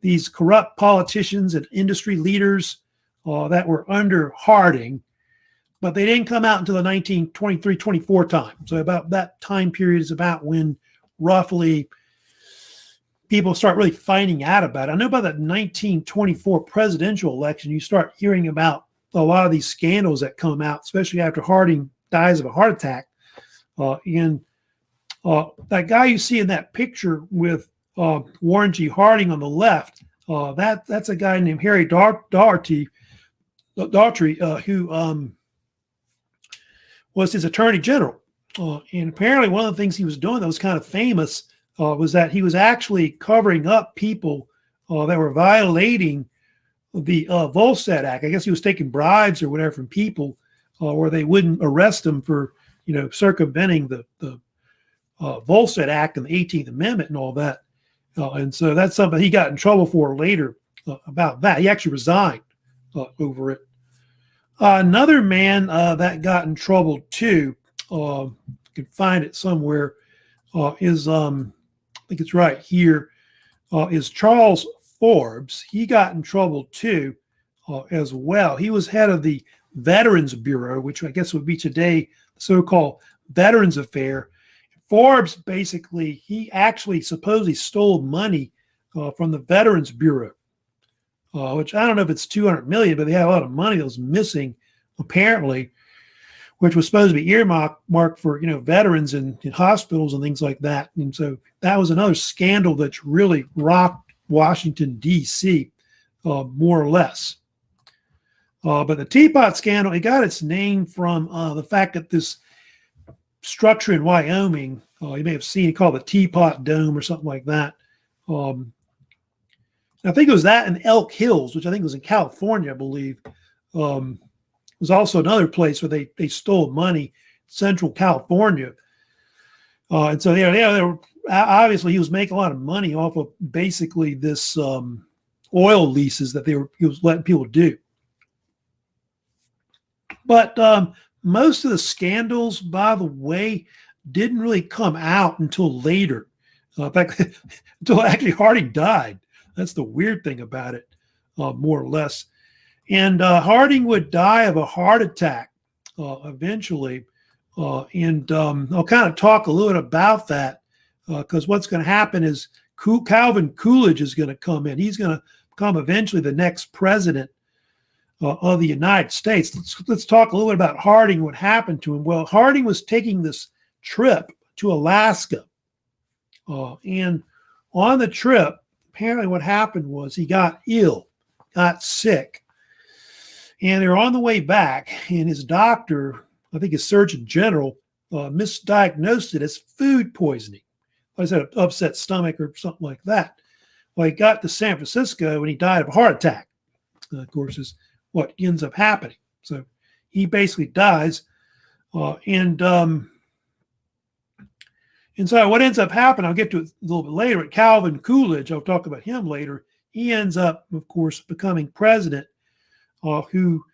these corrupt politicians and industry leaders that were under Harding, but they didn't come out until the 1923-24 time. So about that time period is about when roughly people start really finding out about it. I know by the 1924 presidential election, you start hearing about a lot of these scandals that come out, especially after Harding dies of a heart attack. And that guy you see in that picture with Warren G. Harding on the left, that's a guy named Harry Daugherty, who was his attorney general. And apparently one of the things he was doing that was kind of famous was that he was actually covering up people that were violating the Volstead Act. I guess he was taking bribes or whatever from people where they wouldn't arrest him for, circumventing the Volstead Act and the 18th Amendment and all that. And so that's something he got in trouble for later about that. He actually resigned over it. Another man that got in trouble too, you can find it somewhere, is I think it's right here, is Charles Forbes. He got in trouble too as well. He was head of the Veterans Bureau, which I guess would be today the so-called Veterans Affair. Forbes basically, he actually supposedly stole money from the Veterans Bureau, which I don't know if it's 200 million, but they had a lot of money that was missing apparently, which was supposed to be earmarked for, veterans in hospitals and things like that. And so that was another scandal that's really rocked Washington, D.C., more or less. But the teapot scandal, it got its name from the fact that this structure in Wyoming, you may have seen it called the Teapot Dome or something like that. I think it was that in Elk Hills, which I think was in California, I believe. Was also another place where they stole money, Central California. And so, they were, obviously he was making a lot of money off of basically this oil leases that he was letting people do. But most of the scandals, by the way, didn't really come out until later. In fact, until actually Harding died. That's the weird thing about it, more or less. And Harding would die of a heart attack eventually. And I'll kind of talk a little bit about that because what's going to happen is Calvin Coolidge is going to come in. He's going to become eventually the next president of the United States. Let's talk a little bit about Harding, what happened to him. Well, Harding was taking this trip to Alaska. And on the trip, apparently what happened was he got ill, got sick. And they were on the way back, and his doctor, I think his Surgeon General, misdiagnosed it as food poisoning. I said an upset stomach or something like that. Well, he got to San Francisco, and he died of a heart attack. Of course, is what ends up happening. So he basically dies. And so what ends up happening, I'll get to it a little bit later, at Calvin Coolidge, I'll talk about him later. He ends up, of course, becoming president, who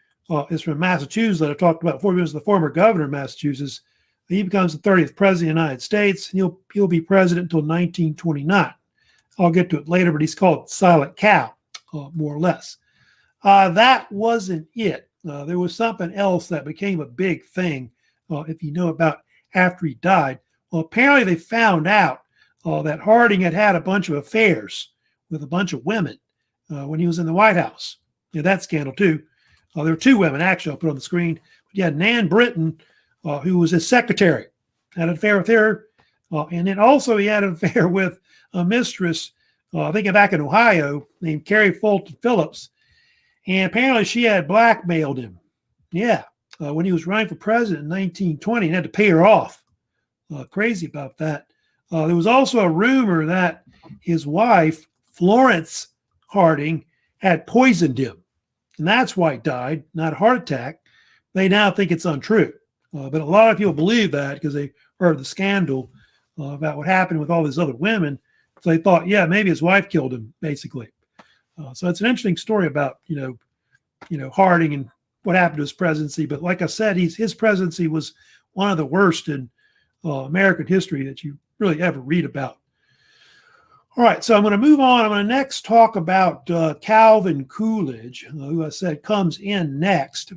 is from Massachusetts that I talked about before. He was the former governor of Massachusetts. He becomes the 30th president of the United States, and he'll be president until 1929. I'll get to it later, but he's called Silent Cow, more or less. That wasn't it. There was something else that became a big thing, if you know about after he died. Well, apparently they found out that Harding had had a bunch of affairs with a bunch of women when he was in the White House. Yeah, that scandal too. There were two women, actually, I'll put on the screen. But you had Nan Britton, who was his secretary, had an affair with her. And then also he had an affair with a mistress, I think back in Ohio, named Carrie Fulton Phillips. And apparently she had blackmailed him. Yeah. When he was running for president in 1920 and had to pay her off. Crazy about that. There was also a rumor that his wife, Florence Harding, had poisoned him. And that's why he died, not a heart attack. They now think it's untrue. But a lot of people believe that because they heard the scandal about what happened with all these other women. So they thought, yeah, maybe his wife killed him, basically. So it's an interesting story about, Harding and what happened to his presidency. But like I said, his presidency was one of the worst in American history that you really ever read about. All right, so I'm going to move on. I'm going to next talk about Calvin Coolidge, who I said comes in next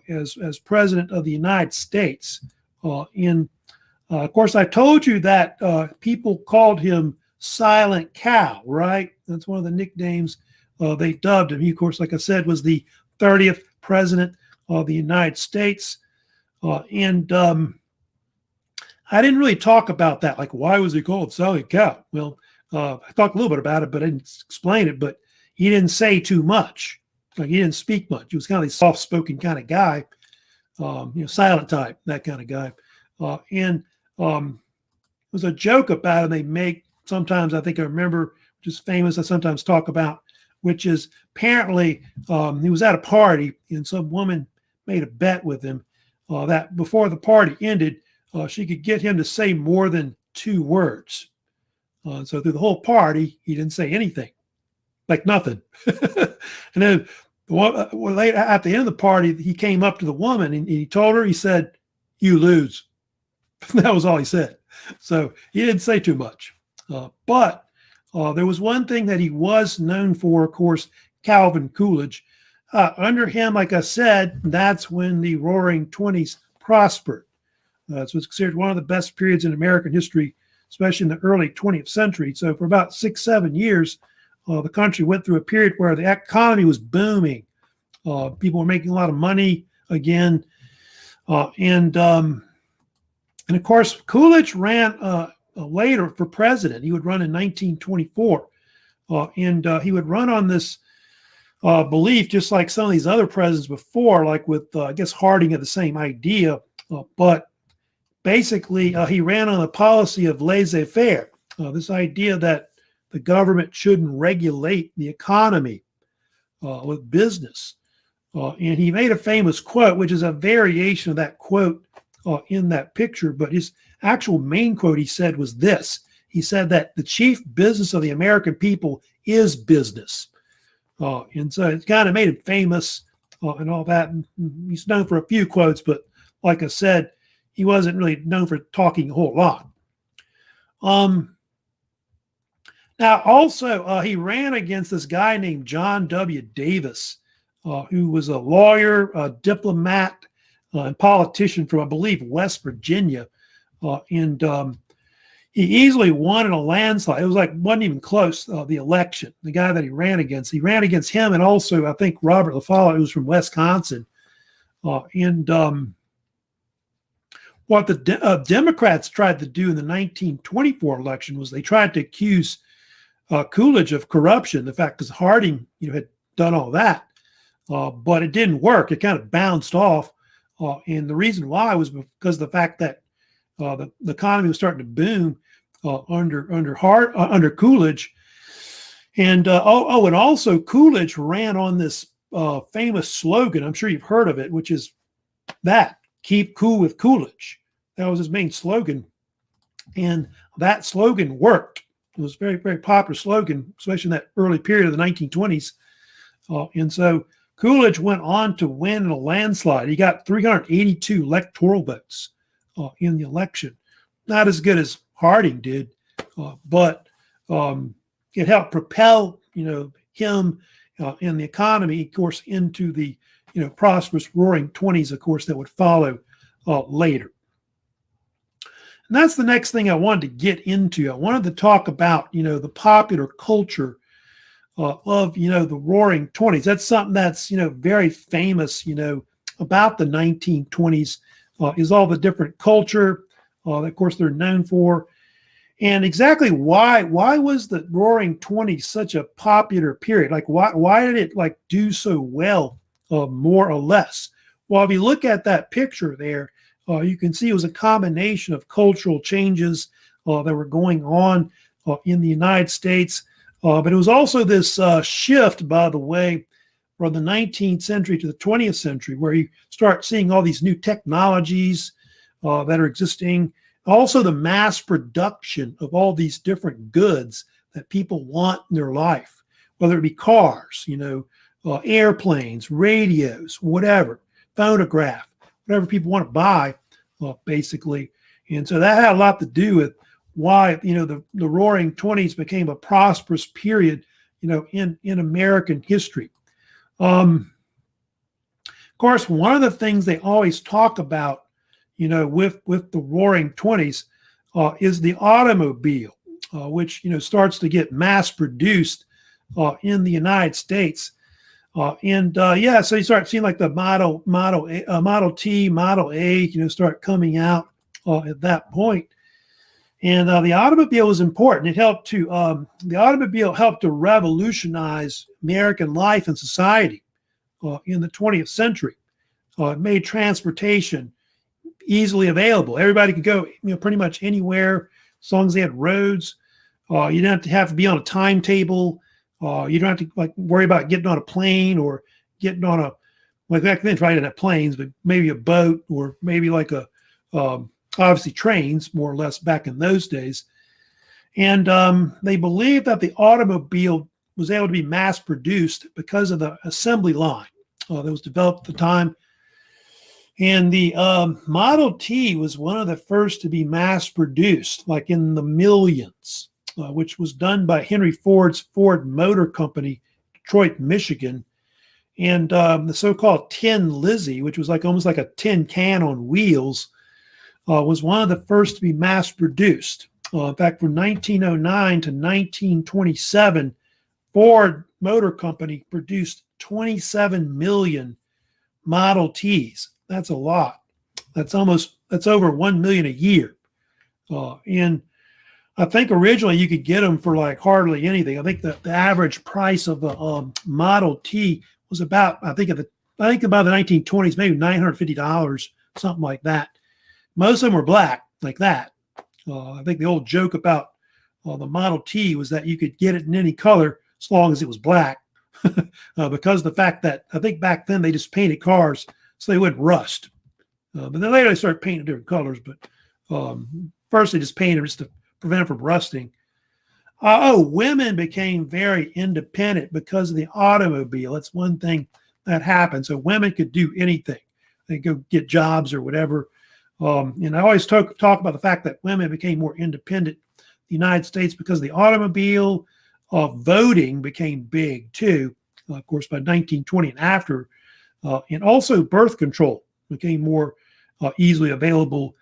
as president of the United States. Of course, I told you that people called him Silent Cal, right? That's one of the nicknames they dubbed him. He, of course, like I said, was the 30th president of the United States. And I didn't really talk about that. Like, why was he called Silent Cal? Well, I talked a little bit about it, but I didn't explain it. But he didn't say too much. Like, he didn't speak much. He was kind of a soft-spoken kind of guy, silent type, that kind of guy. There's a joke about him they make sometimes. I think I remember, which is famous. I sometimes talk about, which is apparently he was at a party and some woman made a bet with him that before the party ended, she could get him to say more than 2 words. So through the whole party, he didn't say anything, like nothing. And then at the end of the party, he came up to the woman and he told her, he said, "You lose." That was all he said. So he didn't say too much. But there was one thing that he was known for, of course, Calvin Coolidge. Under him, like I said, that's when the Roaring Twenties prospered. So it's considered one of the best periods in American history, especially in the early 20th century. So for about 6-7 years, the country went through a period where the economy was booming. People were making a lot of money again. And of course, Coolidge ran later for president. He would run in 1924. And he would run on this belief, just like some of these other presidents before, like with, I guess, Harding had the same idea. But basically, he ran on a policy of laissez-faire, this idea that the government shouldn't regulate the economy with business. And he made a famous quote, which is a variation of that quote in that picture. But his actual main quote, he said, was this. He said that the chief business of the American people is business. And so it kind of made him famous and all that. And he's known for a few quotes, but like I said, he wasn't really known for talking a whole lot. Now, also, he ran against this guy named John W. Davis, who was a lawyer, a diplomat, and politician from, I believe, West Virginia. And he easily won in a landslide. It was like, wasn't even close, the election, the guy that he ran against. He ran against him and also, I think, Robert LaFollette, who was from Wisconsin. What the Democrats tried to do in the 1924 election was they tried to accuse Coolidge of corruption, the fact because Harding had done all that, but it didn't work. It kind of bounced off, and the reason why was because of the fact that the economy was starting to boom under Coolidge, and and also Coolidge ran on this famous slogan. I'm sure you've heard of it, which is that "Keep cool with Coolidge." That was his main slogan, and that slogan worked. It was a very, very popular slogan, especially in that early period of the 1920s. And so Coolidge went on to win in a landslide. He got 382 electoral votes in the election. Not as good as Harding did, but it helped propel, him and the economy, of course, into the, prosperous Roaring Twenties, of course, that would follow later. And that's the next thing I wanted to get into. I wanted to talk about, the popular culture of, the Roaring Twenties. That's something that's, very famous, about the 1920s, is all the different culture that, of course, they're known for. And exactly why was the Roaring Twenties such a popular period? Like why did it like do so well, more or less? Well, if you look at that picture there, you can see it was a combination of cultural changes that were going on in the United States. But it was also this shift, by the way, from the 19th century to the 20th century, where you start seeing all these new technologies that are existing. Also, the mass production of all these different goods that people want in their life, whether it be cars, airplanes, radios, whatever, phonograph, whatever people want to buy, basically. And so that had a lot to do with why, the Roaring Twenties became a prosperous period, in American history. Of course, one of the things they always talk about, with the Roaring Twenties, is the automobile, which starts to get mass produced in the United States, so you start seeing like the Model T, Model A, start coming out at that point, and the automobile was important. The automobile helped to revolutionize American life and society in the 20th century. It made transportation easily available. Everybody could go, pretty much anywhere as long as they had roads. You didn't have to be on a timetable. You don't have to worry about getting on a plane or getting on back then probably didn't have planes, but maybe a boat or maybe obviously trains, more or less back in those days. And they believed that the automobile was able to be mass produced because of the assembly line that was developed at the time. And the Model T was one of the first to be mass produced, like in the millions, which was done by Henry Ford's Ford Motor Company, Detroit, Michigan. And the so-called Tin Lizzie, which was almost like a tin can on wheels, was one of the first to be mass produced. In fact, from 1909 to 1927, Ford Motor Company produced 27 million Model Ts. That's a lot. That's over 1 million a year. And I think originally you could get them for hardly anything. I think the average price of a Model T was about about the 1920s, maybe $950, something like that. Most of them were black, like that. I think the old joke about the Model T was that you could get it in any color as long as it was black, because of the fact that I think back then they just painted cars so they wouldn't rust. But then later they started painting different colors. But first they just painted just to prevent it from rusting. Women became very independent because of the automobile. That's one thing that happened. So women could do anything. They could go get jobs or whatever. And I always talk about the fact that women became more independent in the United States because of the automobile. Voting became big too, of course, by 1920 and after. And also birth control became more easily available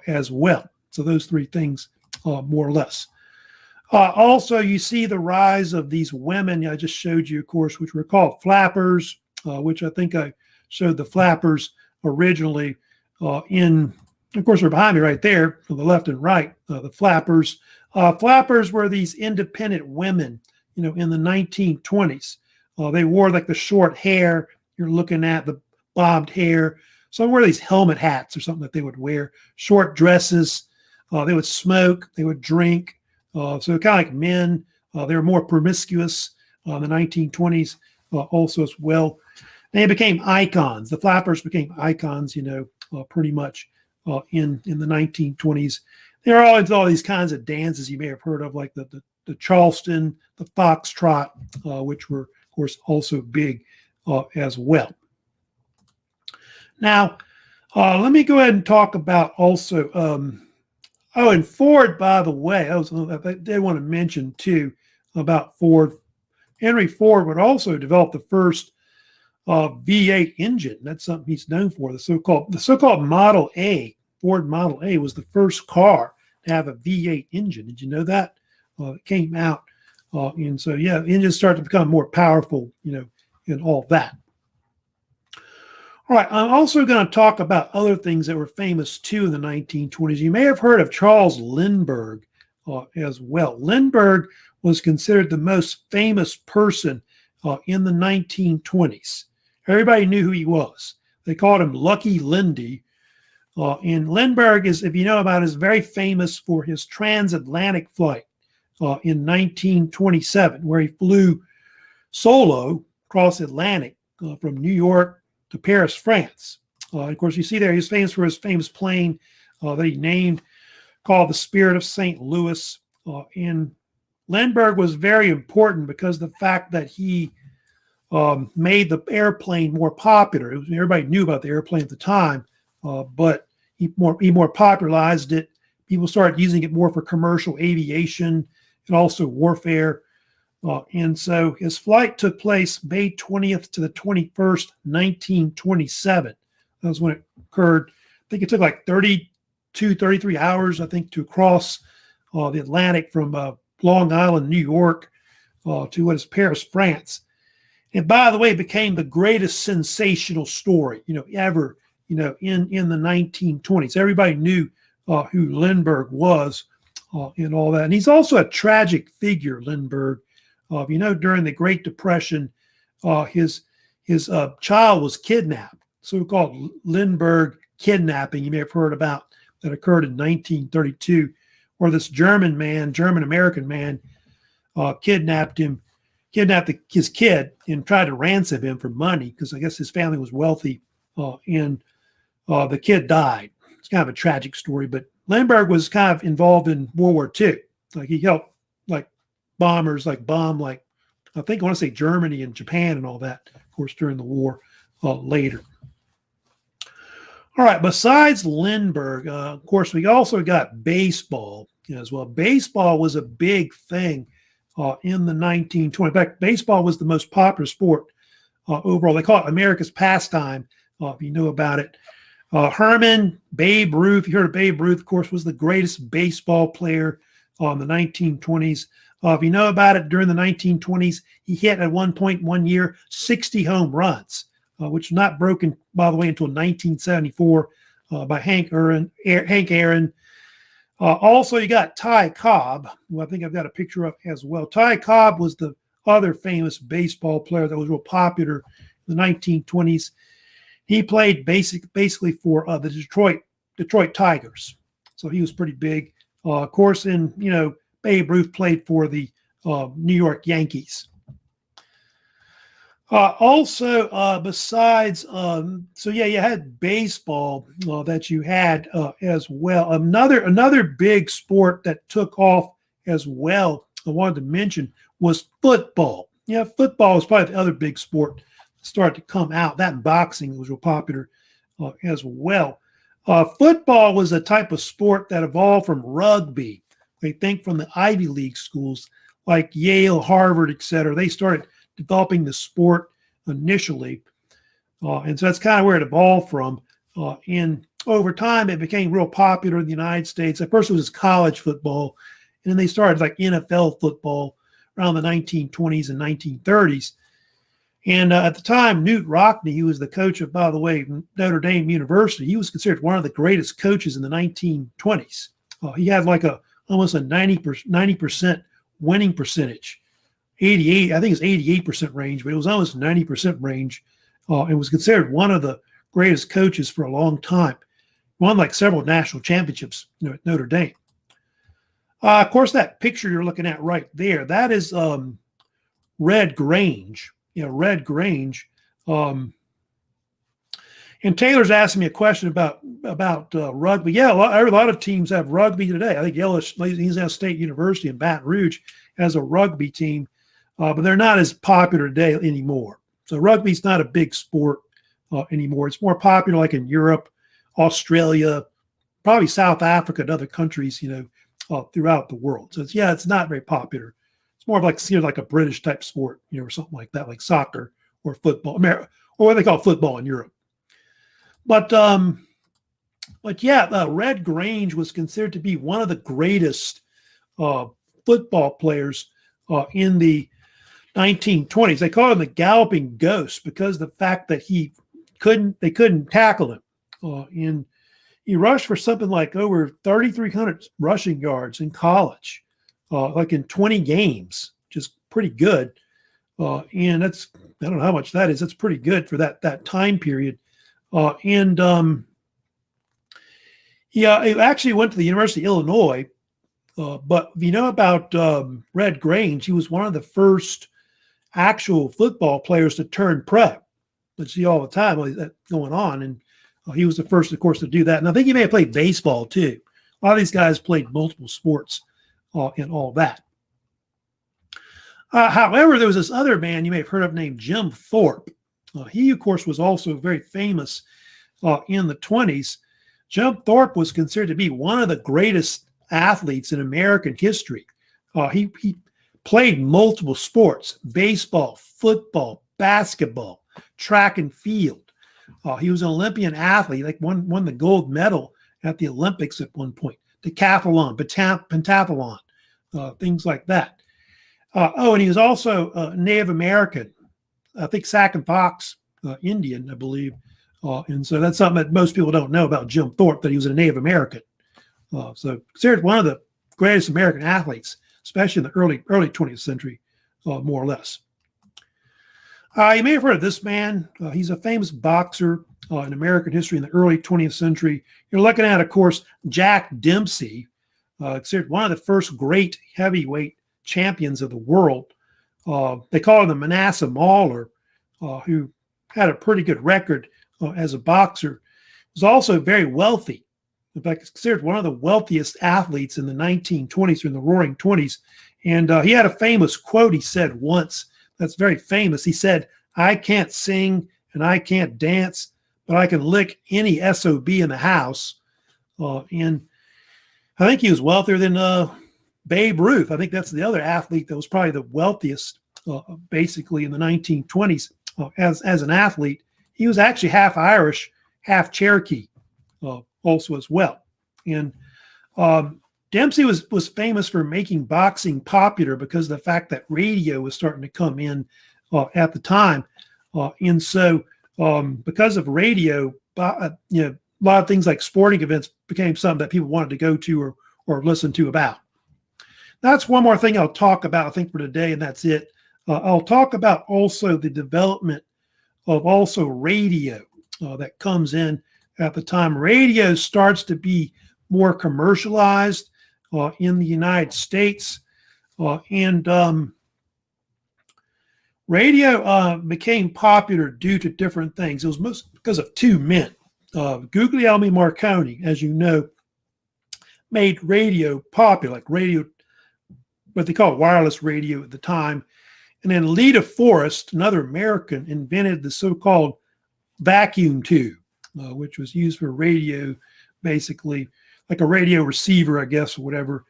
as well. So those three things, more or less. Also, you see the rise of these women I just showed you, of course, which were called flappers, which I think I showed the flappers originally of course, they're behind me right there from the left and right, the flappers. Flappers were these independent women, in the 1920s. They wore the short hair. You're looking at the bobbed hair. Some wore these helmet hats or something that they would wear, short dresses. They would smoke. They would drink. So kind of like men. They were more promiscuous in the 1920s also as well. They became icons. The flappers became icons, pretty much in the 1920s. There are always all these kinds of dances you may have heard of, like the Charleston, the foxtrot, which were, of course, also big as well. Now, let me go ahead and talk about also, and Ford, by the way, I did want to mention too about Ford. Henry Ford would also develop the first V8 engine. That's something he's known for. The so-called Model A, Ford Model A, was the first car to have a V8 engine. Did you know that? It came out, and so engines started to become more powerful, and all that. All right, I'm also going to talk about other things that were famous too in the 1920s. You may have heard of Charles Lindbergh as well. Lindbergh was considered the most famous person in the 1920s. Everybody knew who he was. They called him Lucky Lindy. And Lindbergh is, if you know about it, is very famous for his transatlantic flight in 1927, where he flew solo across the Atlantic from New York to Paris, France. Of course, you see there, he's famous for his famous plane that he named called the Spirit of St. Louis. And Lindbergh was very important because the fact that he made the airplane more popular. Everybody knew about the airplane at the time, but he more popularized it. People started using it more for commercial aviation and also warfare. And so his flight took place May 20th to the 21st, 1927. That was when it occurred. I think it took like 32, 33 hours, I think, to cross the Atlantic from Long Island, New York, to what is Paris, France. And by the way, it became the greatest sensational story, ever, in the 1920s. Everybody knew who Lindbergh was and all that. And he's also a tragic figure, Lindbergh. During the Great Depression, his child was kidnapped, so-called Lindbergh kidnapping. You may have heard about that occurred in 1932, where this German-American man, kidnapped his kid and tried to ransom him for money because I guess his family was wealthy, and the kid died. It's kind of a tragic story, but Lindbergh was kind of involved in World War II. Like he helped, bombers I want to say Germany and Japan and all that, of course, during the war later. All right, besides Lindbergh, of course, we also got baseball as well. Baseball was a big thing in the 1920s. In fact, baseball was the most popular sport overall. They call it America's pastime, if you know about it. Babe Ruth, you heard of Babe Ruth, of course, was the greatest baseball player in the 1920s. If you know about it, during the 1920s, he hit at one point one year 60 home runs, which was not broken, by the way, until 1974 by Hank Aaron. Also, you got Ty Cobb, who I think I've got a picture of as well. Ty Cobb was the other famous baseball player that was real popular in the 1920s. He played basically for the Detroit Tigers, so he was pretty big. Of course, Babe Ruth played for the New York Yankees. Besides, you had baseball that you had as well. Another big sport that took off as well, I wanted to mention, was football. Yeah, football was probably the other big sport that started to come out. That and boxing was real popular as well. Football was a type of sport that evolved from rugby. They think from the Ivy League schools like Yale, Harvard, etc. They started developing the sport initially. And so that's kind of where it evolved from. And over time, it became real popular in the United States. At first, it was college football. And then they started like NFL football around the 1920s and 1930s. And at the time, Newt Rockne, who was the coach of, by the way, Notre Dame University, he was considered one of the greatest coaches in the 1920s. He had almost a 90% winning percentage. 88, I think it's 88% range, but it was almost 90% range. It was considered one of the greatest coaches for a long time. Won several national championships at Notre Dame. Of course, that picture you're looking at right there, that is Red Grange. Red Grange. And Taylor's asking me a question about rugby. Yeah, a lot of teams have rugby today. I think Louisiana State University in Baton Rouge has a rugby team, but they're not as popular today anymore. So rugby's not a big sport anymore. It's more popular like in Europe, Australia, probably South Africa and other countries, throughout the world. So it's not very popular. It's more of like a British type sport, or something like that, like soccer or football, or what they call football in Europe. But Red Grange was considered to be one of the greatest football players in the 1920s. They call him the Galloping Ghost because of the fact that he they couldn't tackle him. And he rushed for something like over 3,300 rushing yards in college, like in 20 games, which is pretty good. And that's, I don't know how much that is. That's pretty good for that time period. He actually went to the University of Illinois. But if you know about Red Grange, he was one of the first actual football players to turn pro. You see all the time that going on. And he was the first, of course, to do that. And I think he may have played baseball, too. A lot of these guys played multiple sports and all that. However, there was this other man you may have heard of named Jim Thorpe. He, of course, was also very famous in the 20s. Jim Thorpe was considered to be one of the greatest athletes in American history. He played multiple sports: baseball, football, basketball, track and field. He was an Olympian athlete, like won the gold medal at the Olympics at one point. Decathlon, pentathlon, things like that. And he was also a Native American, I think Sac and Fox Indian, I believe. And so that's something that most people don't know about Jim Thorpe, that he was a Native American. So considered one of the greatest American athletes, especially in the early 20th century, more or less. You may have heard of this man. He's a famous boxer in American history in the early 20th century. You're looking at, of course, Jack Dempsey, considered one of the first great heavyweight champions of the world. They call him the Manasseh Mauler, who had a pretty good record as a boxer. Was also very wealthy. In fact, he's considered one of the wealthiest athletes in the 1920s, or in the Roaring Twenties. And he had a famous quote he said once that's very famous. He said, "I can't sing and I can't dance, but I can lick any SOB in the house." And I think he was wealthier than Babe Ruth. I think that's the other athlete that was probably the wealthiest, basically, in the 1920s as an athlete. He was actually half Irish, half Cherokee, also as well. And Dempsey was famous for making boxing popular because of the fact that radio was starting to come in at the time. And so because of radio, a lot of things like sporting events became something that people wanted to go to or listen to about. That's one more thing I'll talk about, I think, for today, and that's it. I'll talk about also the development of also radio that comes in at the time. Radio starts to be more commercialized in the United States. And radio became popular due to different things. It was most because of two men. Guglielmo Marconi, as you know, made radio popular, like radio, what they call wireless radio at the time. And then Lita Forrest, another American, invented the so-called vacuum tube, which was used for radio, basically like a radio receiver, I guess, or whatever.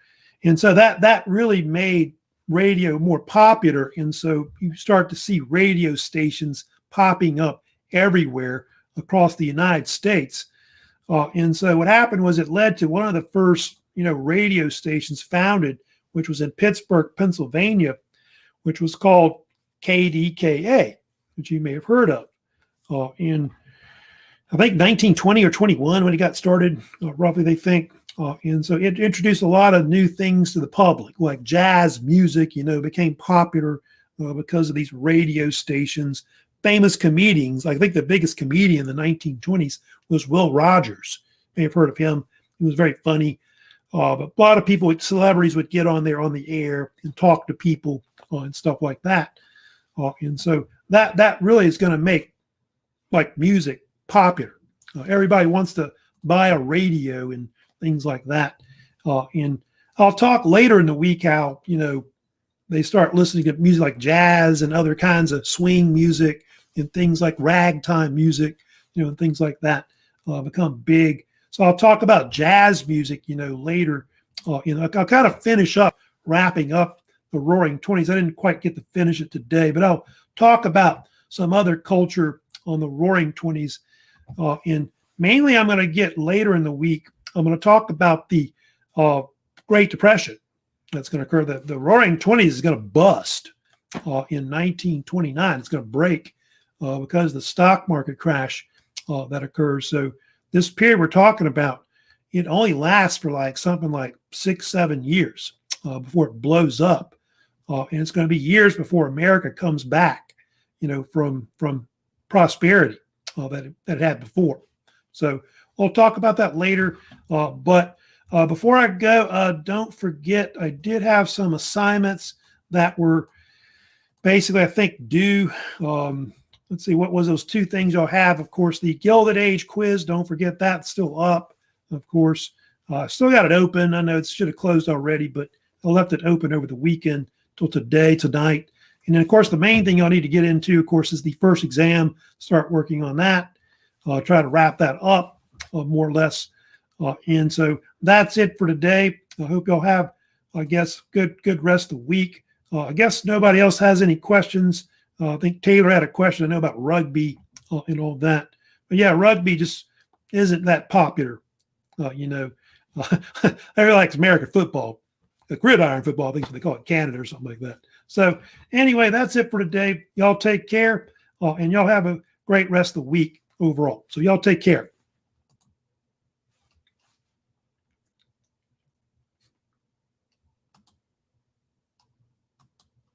And so that really made radio more popular. And so you start to see radio stations popping up everywhere across the United States. And so what happened was it led to one of the first, radio stations founded, which was in Pittsburgh, Pennsylvania, which was called KDKA, which you may have heard of. In, I think, 1920 or 21 when it got started, roughly they think. And so it introduced a lot of new things to the public, like jazz music, became popular because of these radio stations. Famous comedians, I think the biggest comedian in the 1920s was Will Rogers. You may have heard of him. He was very funny. But a lot of people, celebrities, would get on there on the air and talk to people and stuff like that. And so that really is going to make like music popular. Everybody wants to buy a radio and things like that. And I'll talk later in the week how, they start listening to music like jazz and other kinds of swing music and things like ragtime music, and things like that become big. So I'll talk about jazz music, later. I'll kind of finish up, wrapping up the Roaring Twenties. I didn't quite get to finish it today, but I'll talk about some other culture on the Roaring Twenties. And mainly I'm going to get later in the week, I'm going to talk about the Great Depression that's going to occur. The Roaring Twenties is going to bust in 1929. It's going to break because of the stock market crash that occurs. So this period we're talking about, it only lasts for like something like 6-7 years before it blows up. And it's going to be years before America comes back, from prosperity that it had before. So we'll talk about that later. But before I go, don't forget, I did have some assignments that were basically, I think, due. Let's see, what was those 2 things y'all have? Of course, the Gilded Age quiz. Don't forget that's still up, of course. Still got it open. I know it should have closed already, but I left it open over the weekend till tonight. And then, of course, the main thing y'all need to get into, of course, is the first exam. Start working on that. Try to wrap that up more or less. And so that's it for today. I hope y'all have, I guess, good rest of the week. I guess nobody else has any questions. I think Taylor had a question, I know, about rugby and all that. But yeah, rugby just isn't that popular. Everybody likes American football. The gridiron football, I think is what they call it, Canada or something like that. So anyway, that's it for today. Y'all take care, and y'all have a great rest of the week overall. So y'all take care.